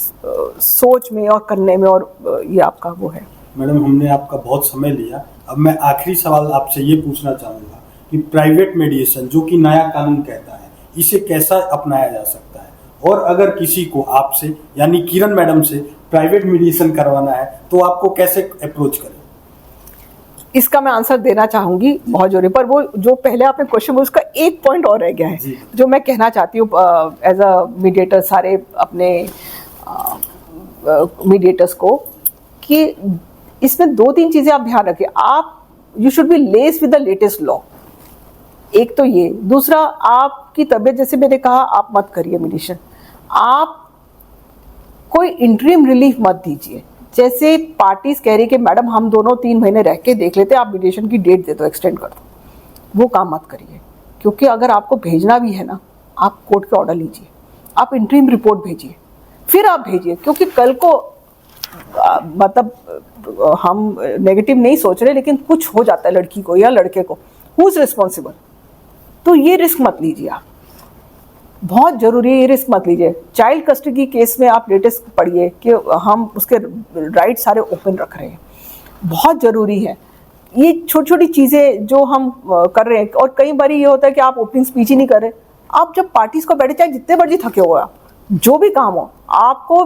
सोच में और करने में, और ये आपका वो है। मैडम हमने आपका बहुत समय लिया, अब मैं आखिरी सवाल आपसे ये पूछना चाहूँगा कि प्राइवेट मीडिएशन जो कि नया कानून कहता है, इसे कैसा अपनाया जा सकता है, और अगर किसी को आपसे यानी किरण मैडम से प्राइवेट मीडिएशन करवाना है तो आपको कैसे अप्रोच करें? इसका मैं आंसर देना चाहूंगी बहुत जरूरी, पर वो जो पहले आपने क्वेश्चन, उसका एक पॉइंट और रह गया है जो मैं कहना चाहती हूँ एज अ मीडिएटर सारे अपने मीडिएटर्स को, कि इसमें 2-3 चीजें आप ध्यान रखें। आप you should be less with the latest law, एक तो ये। दूसरा, आपकी तबीयत, जैसे मैंने कहा, आप मत करिए मीडिएशन, आप कोई इंटरिम रिलीफ मत दीजिए। जैसे पार्टीज कह रही कि मैडम हम दोनों 3 महीने रह के देख लेते, आप मीडिएशन की डेट दे दो, एक्सटेंड कर दो, वो काम मत करिए। क्योंकि अगर आपको भेजना भी है ना, आप कोर्ट के ऑर्डर लीजिए, आप इंटरिम रिपोर्ट भेजिए, फिर आप भेजिए। क्योंकि कल को मतलब हम नेगेटिव नहीं सोच रहे, लेकिन कुछ हो जाता है लड़की को या लड़के को, हु इज रिस्पॉन्सिबल? तो ये रिस्क मत लीजिए, आप बहुत जरूरी है, ये रिस्क मत लीजिए। चाइल्ड कस्टडी केस में आप लेटेस्ट पढ़िए कि हम उसके राइट सारे ओपन रख रहे हैं। बहुत ज़रूरी है। ये छोटी छोटी चीज़ें जो हम कर रहे हैं, और कई बार ये होता है कि आप ओपनिंग स्पीच ही नहीं कर रहे। आप जब पार्टीज को बैठे, चाहे जितने मर्जी थके हो आप, जो भी काम हो, आपको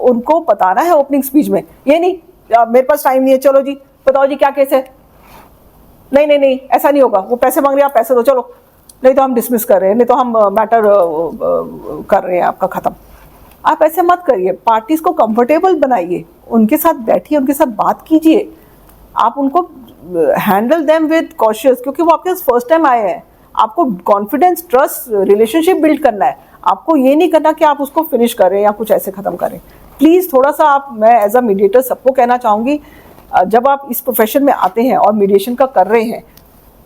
उनको बताना है ओपनिंग स्पीच में। ये नहीं मेरे पास टाइम नहीं है, चलो जी बताओ जी क्या केस है, नहीं नहीं नहीं ऐसा नहीं होगा, वो पैसे मांग रहे हैं आप पैसे दो, चलो, नहीं तो हम डिसमिस कर रहे हैं, नहीं तो हम मैटर कर रहे हैं आपका ख़त्म। आप ऐसे मत करिए, पार्टीज को कंफर्टेबल बनाइए, उनके साथ बैठिए, उनके साथ बात कीजिए, आप उनको हैंडल देम विद कॉशियस, क्योंकि वो आपके फर्स्ट टाइम आए हैं। आपको कॉन्फिडेंस, ट्रस्ट, रिलेशनशिप बिल्ड करना है। आपको ये नहीं करना कि आप उसको फिनिश करें या कुछ ऐसे ख़त्म करें। प्लीज़ थोड़ा सा आप, मैं एज अ मीडिएटर सबको कहना चाहूँगी, जब आप इस प्रोफेशन में आते हैं और मीडिएशन का कर रहे हैं,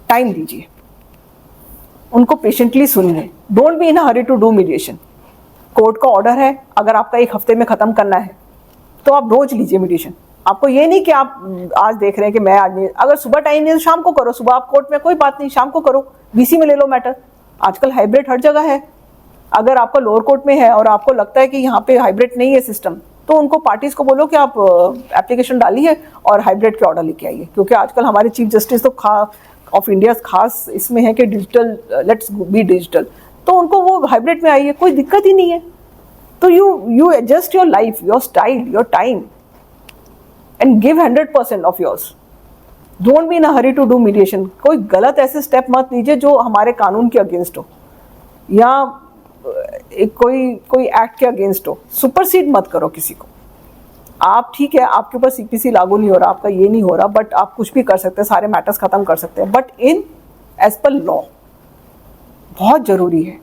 टाइम दीजिए, उनको पेशेंटली सुनिए। Don't be in a hurry to do mediation. Court का ऑर्डर है, अगर आपका एक हफ्ते में ख़त्म करना है तो आप रोज लीजिए मीडिएशन। आपको ये नहीं कि आप आज देख रहे हैं कि मैं आज नहीं, अगर सुबह टाइम नहीं है तो शाम को करो। सुबह आप कोर्ट में, कोई बात नहीं, शाम को करो, बीसी में ले लो मैटर। आजकल हाइब्रिड हर जगह है। अगर आपका लोअर कोर्ट में है और आपको लगता है कि यहाँ पे हाइब्रिड नहीं है सिस्टम, तो उनको पार्टीज को बोलो कि आप एप्लीकेशन डालिए और हाइब्रिड के ऑर्डर लेके आइए। क्योंकि आजकल हमारे चीफ जस्टिस तो ऑफ इंडिया खास इसमें है कि डिजिटल, लेट्स बी डिजिटल, तो उनको वो हाइब्रिड में आइए, कोई दिक्कत ही नहीं है। तो you adjust your life, your style, your time and give 100% of yours. Don't be in a hurry to do mediation. कोई गलत ऐसे स्टेप मत लीजिए जो हमारे कानून के अगेंस्ट हो या कोई एक्ट के अगेंस्ट हो। सुपरसीड मत करो किसी को। आप ठीक है, आपके ऊपर सीपीसी लागू नहीं हो रहा, आपका ये नहीं हो रहा, बट आप कुछ भी कर सकते हैं, सारे मैटर्स खत्म कर सकते हैं, but in as per law. बहुत ज़रूरी है।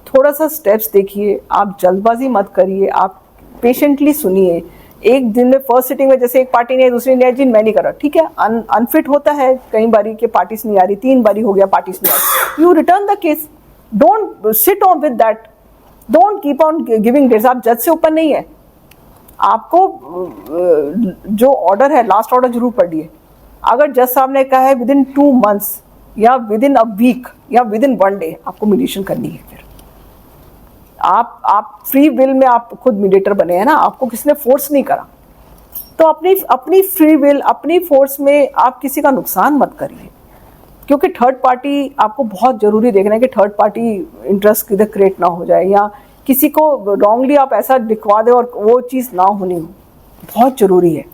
थोड़ा सा स्टेप्स देखिए, आप जल्दबाजी मत करिए, आप पेशेंटली सुनिए। एक दिन में फर्स्ट सिटिंग में जैसे एक पार्टी नहीं है, दूसरी नहीं है, जी मैं नहीं कर रहा, ठीक है, अनफिट होता है, कई बारी के पार्टीज नहीं आ रही, 3 बारी हो गया पार्टीज नहीं आ रही, you return the case. Don't sit on with that, don't keep on giving dates. आप जज से ऊपर नहीं है। आपको जो ऑर्डर है, लास्ट ऑर्डर जरूर पढ़िए। अगर जज साहब ने कहा है विद इन 2 months या विद इन अ वीक या विद इन 1 day आपको मीडिएशन करनी है। फिर आप फ्री विल में आप खुद मीडिएटर बने हैं ना, आपको किसी ने फोर्स नहीं करा। तो अपनी फ्री विल, अपनी फोर्स में आप किसी का नुकसान मत करिए। क्योंकि थर्ड पार्टी, आपको बहुत जरूरी देखना है कि थर्ड पार्टी इंटरेस्ट किधर क्रिएट ना हो जाए या किसी को रॉन्गली आप ऐसा दिखवा दे और वो चीज़ ना होनी हो। बहुत ज़रूरी है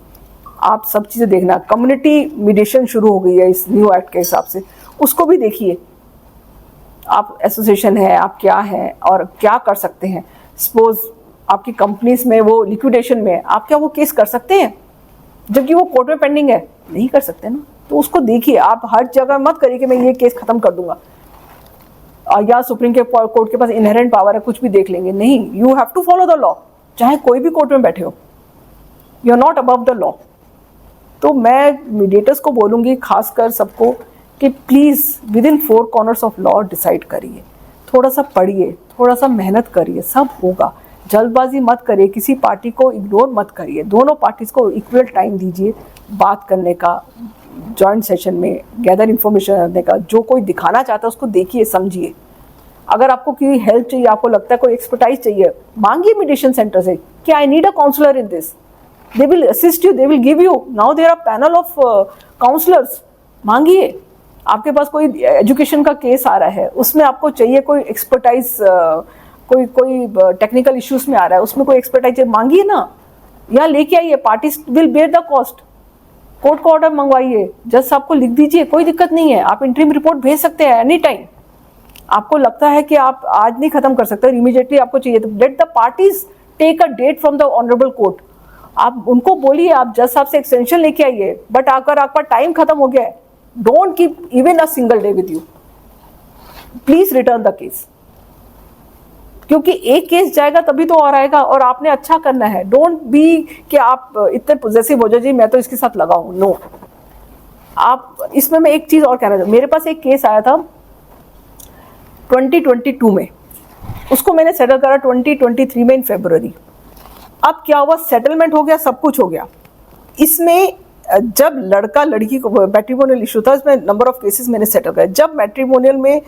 आप सब चीज़ें देखना। कम्युनिटी मीडिएशन शुरू हो गई है इस न्यू एक्ट के हिसाब से, उसको भी देखिए। आप एसोसिएशन है, आप क्या है और क्या कर सकते हैं। सपोज आपकी कंपनीज में वो लिक्विडेशन में, आप क्या वो केस कर सकते हैं जबकि वो कोर्ट में पेंडिंग है? नहीं कर सकते ना। तो उसको देखिए। आप हर जगह मत करिए कि मैं ये केस खत्म कर दूंगा या सुप्रीम कोर्ट के पास इनहेरेंट पावर है, कुछ भी देख लेंगे। नहीं, you have to follow the law, चाहे कोई भी कोर्ट में बैठे हो। You are not above the law. तो मैं मीडिएटर्स को बोलूँगी, खासकर सबको, कि please within 4 corners of law decide करिए। थोड़ा सा पढ़िए, थोड़ा सा मेहनत करिए, सब होगा। जल्दबाजी मत करिए, किसी पार्टी को इग्नोर मत करिए। दोनों पार्टीज को इक्वल टाइम दीजिए बात करने का, जॉइंट सेशन में गैदर इन्फॉर्मेशन करने का। जो कोई दिखाना चाहता है उसको देखिए, समझिए। अगर आपको कोई हेल्प चाहिए, आपको लगता है कोई एक्सपर्टाइज चाहिए, मांगिए मीडिएशन सेंटर से कि I need a counsellor in this. They will assist you, they will give you. Now there are panel of counsellors. मांगिए। आपके पास कोई एजुकेशन का केस आ रहा है, उसमें आपको चाहिए कोई एक्सपर्टाइज, कोई टेक्निकल इश्यूज में आ रहा है, उसमें कोई एक्सपर्टाइज मांगिए ना, या लेके आइए। Parties will bear the cost. Court का ऑर्डर मंगवाइए, जज साहब को लिख दीजिए, कोई दिक्कत नहीं है। आप इंटरिम रिपोर्ट भेज सकते हैं एनी टाइम। आपको लगता है कि आप आज नहीं खत्म कर सकते, इमीडिएटली आपको चाहिए, तो let the parties take a date from the honourable court. आप उनको बोलिए, आप जज साहब से एक्सटेंशन लेके आइए। बट अगर आपका टाइम खत्म हो गया है, don't keep even a single day with you. Please return the case, क्योंकि एक केस जाएगा तभी तो और आएगा, और आपने अच्छा करना है। डोंट बी कि आप इतने पॉजिटिव हो जाए, जी मैं तो इसके साथ लगा हूं। नो, आप इसमें मैं एक चीज और कहना चाहूँ। मेरे पास एक केस आया था 2022 में, उसको मैंने सेटल करा 2023 में इन फरवरी। अब क्या हुआ, सेटलमेंट हो गया, सब कुछ हो गया। इसमें जब लड़का लड़की को मैट्रिमोनियल इशू था, इसमें नंबर ऑफ केसेस मैंने सेटल करे। जब मैट्रिमोनियल में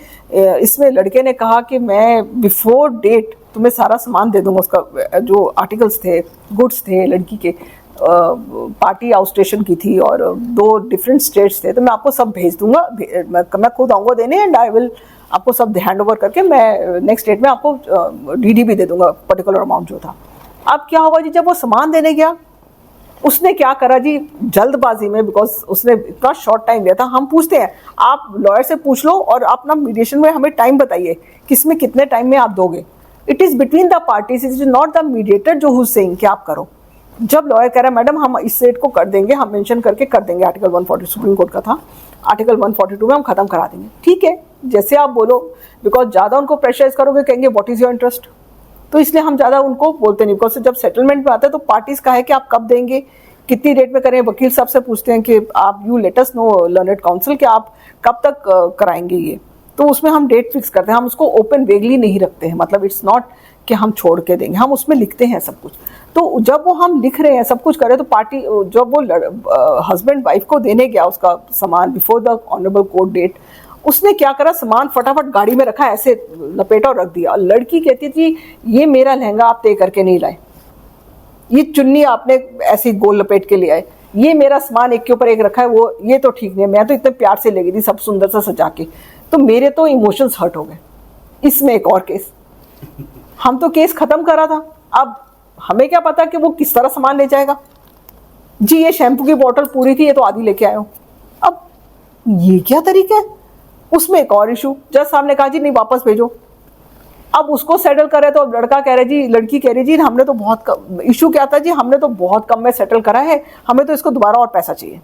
इसमें लड़के ने कहा कि मैं बिफोर डेट तुम्हें सारा सामान दे दूंगा, उसका जो आर्टिकल्स थे, गुड्स थे लड़की के, पार्टी आउट स्टेशन की थी और 2 डिफरेंट स्टेट्स थे, तो मैं आपको सब भेज दूंगा, मैं खुद आऊँगा देने एंड आई विल आपको सब हैंड ओवर करके मैं नेक्स्ट डेट में आपको डीडी भी दे दूंगा पर्टिकुलर अमाउंट जो था। अब क्या होगा जी, जब वो सामान देने गया उसने क्या करा जी, जल्दबाजी में, बिकॉज उसने इतना शॉर्ट टाइम दिया था। हम पूछते हैं, आप लॉयर से पूछ लो और आप ना मीडिएशन में हमें टाइम बताइए किसमें कितने टाइम में आप दोगे। It is between the parties, it is not the mediator जो हु सेइंग कि आप करो। जब लॉयर कह रहा है मैडम हम इस डेट को कर देंगे, हम मेंशन करके कर देंगे, आर्टिकल 140 सुप्रीम कोर्ट का था, आर्टिकल 142 में हम खत्म करा देंगे, ठीक है जैसे आप बोलो, बिकॉज ज्यादा उनको प्रेशराइज करोगे कहेंगे व्हाट इज योर इंटरेस्ट, तो इसलिए हम ज्यादा उनको बोलते नहीं। बिकॉज जब सेटलमेंट में आता है तो पार्टीज का है कि आप कब देंगे, कितनी डेट में करें। वकील साहब से पूछते हैं कि आप you let us know learned council कि आप कब तक कराएंगे ये, तो उसमें हम डेट फिक्स करते हैं। हम उसको ओपन वेगली नहीं रखते हैं, मतलब इट्स नॉट कि हम छोड़ के देंगे, हम उसमें लिखते हैं सब कुछ। तो जब वो हम लिख रहे हैं सब कुछ करें, तो पार्टी जब वो हस्बैंड वाइफ को देने गया उसका सामान before the honourable court date, उसने क्या करा, सामान फटाफट गाड़ी में रखा, ऐसे लपेटा और रख दिया। और लड़की कहती थी ये मेरा लहंगा आप तय करके नहीं लाए, ये चुन्नी आपने ऐसी गोल लपेट के ले आए, ये मेरा सामान एक के ऊपर एक रखा है, वो ये तो ठीक नहीं है, मैं तो इतने प्यार से ले गई थी सब सुंदर सा सजा के, तो मेरे तो इमोशंस हर्ट हो गए। इसमें एक और केस, हम तो केस खत्म करा था, अब हमें क्या पता कि वो किस तरह सामान ले जाएगा। जी ये शैम्पू की बोतल पूरी थी, ये तो आधी लेके आए हो, अब ये क्या तरीका है। उसमें एक और इशू, जज साहब ने कहा जी नहीं वापस भेजो। अब उसको सेटल करे तो लड़का कह रहे जी, लड़की कह रही जी हमने तो बहुत कम, इशू क्या था जी, हमने तो बहुत कम में सेटल करा है, हमें तो इसको दोबारा और पैसा चाहिए।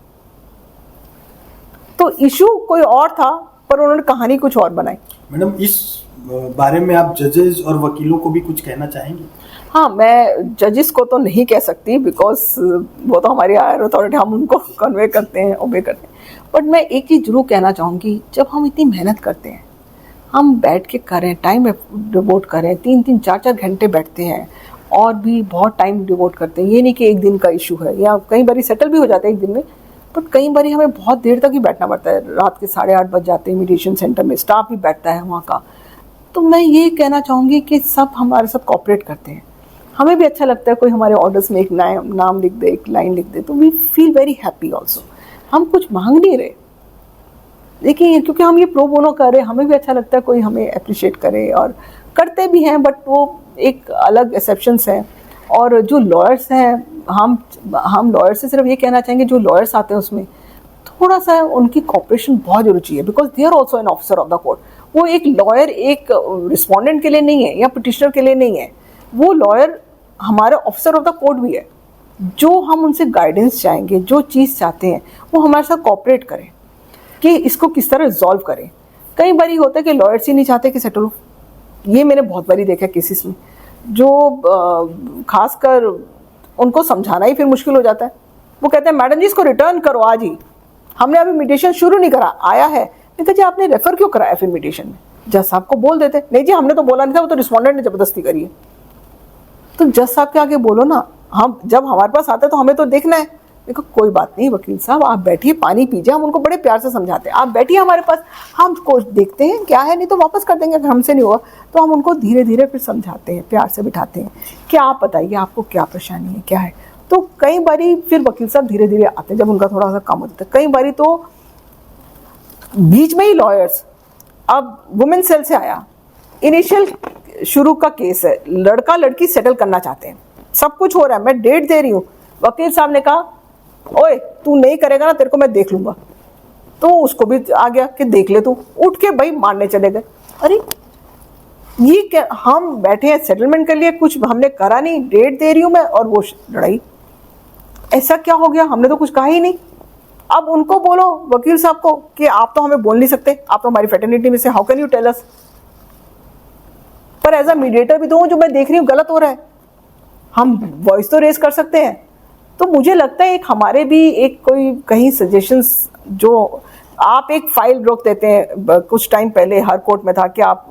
तो इशू कोई और था पर उन्होंने कहानी कुछ और बनाई। मैडम इस बारे में आप जजेस और वकीलों को भी कुछ कहना चाहेंगे? हाँ, मैं जजेस को तो नहीं कह सकती बिकॉज वो तो हमारी हायर अथॉरिटी, हम उनको कन्वे करते हैं, ओबे करते हैं। बट मैं एक चीज़ जरूर कहना चाहूँगी, जब हम इतनी मेहनत करते हैं, हम बैठ के करें, टाइम डिवोट करें, 3-3 4-4 घंटे बैठते हैं और भी बहुत टाइम डिवोट करते हैं। ये नहीं कि एक दिन का इशू है, या कई बार सेटल भी हो जाता है एक दिन में, बट कई बार हमें बहुत देर तक ही बैठना पड़ता है, रात के 8:30 बज जाते हैं। मीडिएशन सेंटर में स्टाफ भी बैठता है वहाँ का। तो मैं ये कहना चाहूँगी कि सब हमारे साथ कोऑपरेट करते हैं, हमें भी अच्छा लगता है कोई हमारे ऑर्डर्स में एक नाम लिख दे, एक लाइन लिख दे, तो we feel very happy also. हम कुछ मांग नहीं रहे, लेकिन क्योंकि हम ये प्रो बोनो कर रहे हैं, हमें भी अच्छा लगता है कोई हमें अप्रिशिएट करे, और करते भी हैं, बट वो एक अलग एक्सेप्शंस हैं। और जो लॉयर्स हैं, हम लॉयर्स से सिर्फ ये कहना चाहेंगे, जो लॉयर्स आते हैं उसमें थोड़ा सा उनकी कॉपरेशन बहुत जरूरी चाहिए, because they are also an officer of the court. वो एक लॉयर एक रिस्पोंडेंट के लिए नहीं है या पिटिशनर के लिए नहीं है, वो लॉयर हमारे ऑफिसर ऑफ द कोर्ट भी है। जो हम उनसे गाइडेंस चाहेंगे, जो चीज़ चाहते हैं, वो हमारे साथ कॉपरेट करें कि इसको किस तरह रिजॉल्व करें। कई बार होता है कि लॉयर्स ही नहीं चाहते कि सेटल हो, ये मैंने बहुत बारी देखा केसेस में, जो खासकर उनको समझाना ही फिर मुश्किल हो जाता है। वो कहते हैं मैडम जी इसको रिटर्न करो आज ही, हमने अभी मीडिएशन शुरू नहीं करा, आया है। नहीं जी आपने रेफर क्यों कराया फिर मीडिएशन में? जज साहब को बोल देते, नहीं जी हमने तो बोला नहीं था, वो तो रिस्पोंडेंट ने जबरदस्ती करी है। तो जज साहब के आगे बोलो ना, हम जब हमारे पास आते हैं तो हमें तो देखना है। देखो कोई बात नहीं वकील साहब, आप बैठिए, पानी पीजिए, हम उनको बड़े प्यार से समझाते हैं, आप बैठिए हमारे पास, हम कोच देखते हैं क्या है, नहीं तो वापस कर देंगे। अगर हमसे नहीं हुआ तो हम उनको धीरे धीरे फिर समझाते हैं, प्यार से बिठाते हैं कि आप बताइए आपको क्या परेशानी है, क्या है। तो कई बारी फिर वकील साहब धीरे धीरे आते हैं, जब उनका थोड़ा सा कम होता है। कई बारी तो बीच में ही लॉयर्स, अब वुमेन सेल से आया, इनिशियल शुरू का केस है, लड़का लड़की सेटल करना चाहते हैं, सब कुछ हो रहा है, मैं डेट दे रही हूँ, वकील साहब ने कहा ओए तू नहीं करेगा ना तेरे को मैं देख लूंगा। तो उसको भी आ गया कि देख ले तू, उठ के भाई मारने चले गए। अरे ये क्या, हम बैठे हैं सेटलमेंट के लिए, कुछ हमने करा नहीं, डेट दे रही हूं मैं और वो लड़ाई, ऐसा क्या हो गया, हमने तो कुछ कहा ही नहीं। अब उनको बोलो वकील साहब को कि आप तो हमें बोल नहीं सकते, आप तो हमारी फेटर्निटी में से, how can you tell us. पर एज अ मीडिएटर भी तो जो मैं देख रही हूँ गलत हो रहा है, हम वॉइस तो रेज कर सकते हैं। तो मुझे लगता है एक हमारे भी एक कोई कहीं सजेशंस, जो आप एक फाइल रोक देते हैं, कुछ टाइम पहले हर कोर्ट में था कि आप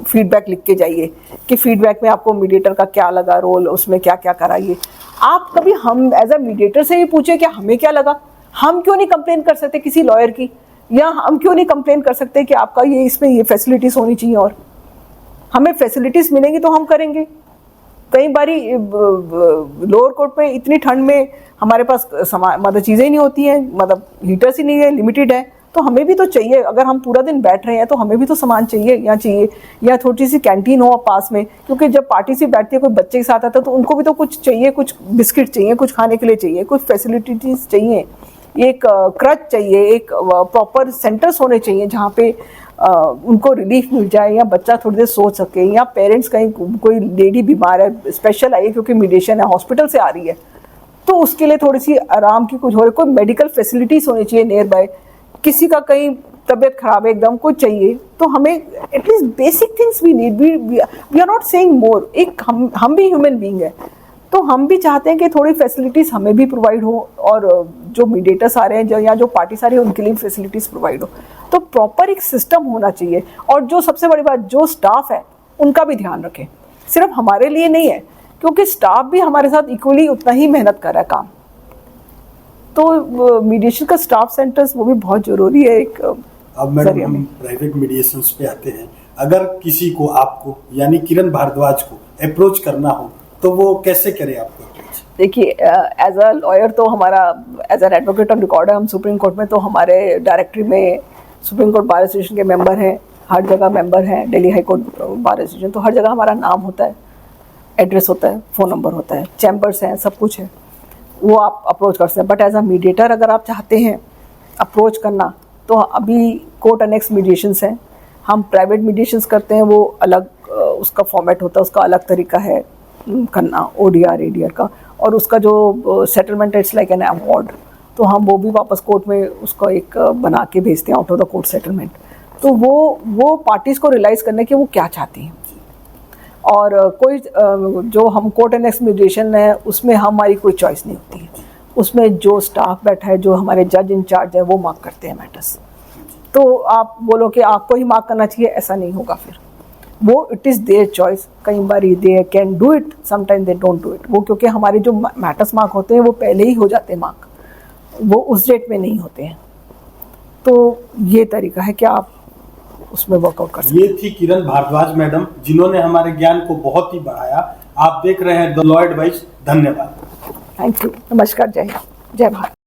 फीडबैक लिख के जाइए कि फीडबैक में आपको मीडिएटर का क्या लगा रोल, उसमें क्या क्या कराइए। आप कभी हम एज अ मीडिएटर से भी पूछे कि हमें क्या लगा, हम क्यों नहीं कंप्लेन कर सकते किसी लॉयर की, या हम क्यों नहीं कंप्लेन कर सकते कि आपका ये इसमें ये फैसिलिटीज होनी चाहिए, और हमें फैसिलिटीज मिलेंगी तो हम करेंगे। कई बारी लोअर कोर्ट में इतनी ठंड में हमारे पास मतलब चीज़ें ही नहीं होती हैं, मतलब हीटर्स ही नहीं है, लिमिटेड है, तो हमें भी तो चाहिए। अगर हम पूरा दिन बैठ रहे हैं तो हमें भी तो सामान चाहिए, या थोड़ी सी कैंटीन हो पास में, क्योंकि जब पार्टी से बैठती है कोई बच्चे के साथ आता है तो उनको भी तो कुछ चाहिए, कुछ बिस्किट चाहिए, कुछ खाने के लिए चाहिए, कुछ फैसिलिटीज चाहिए, एक क्रच चाहिए, एक प्रॉपर सेंटर्स होने चाहिए जहाँ पे उनको रिलीफ मिल जाए, या बच्चा थोड़ी देर सो सके, या पेरेंट्स कहीं कोई लेडी बीमार है, स्पेशल आई है क्योंकि मीडिएशन है, हॉस्पिटल से आ रही है, तो उसके लिए थोड़ी सी आराम की कुछ हो रही, कोई मेडिकल फैसिलिटीज होनी चाहिए नियर बाय, किसी का कहीं तबीयत खराब है एकदम कुछ चाहिए, तो हमें at least basic things we need, we are not saying more. एक हम भी ह्यूमन बीइंग है, तो हम भी चाहते हैं कि थोड़ी फैसिलिटीज हमें भी प्रोवाइड हो, और जो मीडिएटर्स आ रहे हैं या जो पार्टीज आ रही है उनके लिए फैसिलिटीज प्रोवाइड हो, तो प्रॉपर एक सिस्टम होना चाहिए। और जो सबसे बड़ी बात, जो स्टाफ है उनका भी ध्यान रखें, सिर्फ हमारे लिए नहीं है, क्योंकि स्टाफ भी हमारे साथ इक्वली उतना ही मेहनत कर रहा है काम, तो मीडिएशन का स्टाफ सेंटर्स वो भी बहुत जरूरी है। एक अब मैडम हम प्राइवेट मीडिएशंस पे आते हैं, अगर किसी को आपको यानी किरण भारद्वाज को अप्रोच करना हो तो वो कैसे करे आपको अप्रोच? देखिए, एज अ लॉयर तो हमारा as an advocate on record है, हम सुप्रीम कोर्ट में, तो हमारे डायरेक्टरी में सुप्रीम कोर्ट बार एसोसिएशन के मेंबर हैं, हर जगह मेंबर हैं, Delhi high court bar association, तो हर जगह हमारा नाम होता है, एड्रेस होता है, फ़ोन नंबर होता है, चैम्बर्स हैं, सब कुछ है, वो आप अप्रोच कर सकते हैं। बट एज अ मीडिएटर अगर आप चाहते हैं अप्रोच करना, तो अभी कोर्ट अनेक्स मीडिएशंस हैं, हम प्राइवेट मीडिएशंस करते हैं, वो अलग उसका फॉर्मेट होता है, उसका अलग तरीका है करना, ODR ADR का, और उसका जो settlement it's like an award, तो हम वो भी वापस कोर्ट में उसका एक बना के भेजते हैं, out of the court settlement, तो वो पार्टीज़ को रियलाइज़ करने की वो क्या चाहती हैं। और कोई जो हम कोर्ट एंड नेक्स्ट मीडिएशन है उसमें हमारी कोई चॉइस नहीं होती है, उसमें जो स्टाफ बैठा है, जो हमारे जज इंचार्ज है, वो मार्क करते हैं मैटर्स। तो आप बोलो कि आपको ही मार्क करना चाहिए, ऐसा नहीं होगा, फिर वो इट इज़ देयर चॉइस। कई बार they can do it, sometime they don't do it, वो क्योंकि हमारे जो मैटर्स मार्क होते हैं वो पहले ही हो जाते हैं मार्क, वो उस डेट में नहीं होते हैं। तो ये तरीका है कि आप उसमें वर्कआउट कर सकते हैं। ये थी किरण भारद्वाज मैडम, जिन्होंने हमारे ज्ञान को बहुत ही बढ़ाया। आप देख रहे हैं द लॉ एडवाइस। धन्यवाद। Thank you. नमस्कार। जय हिंद, जय भारत।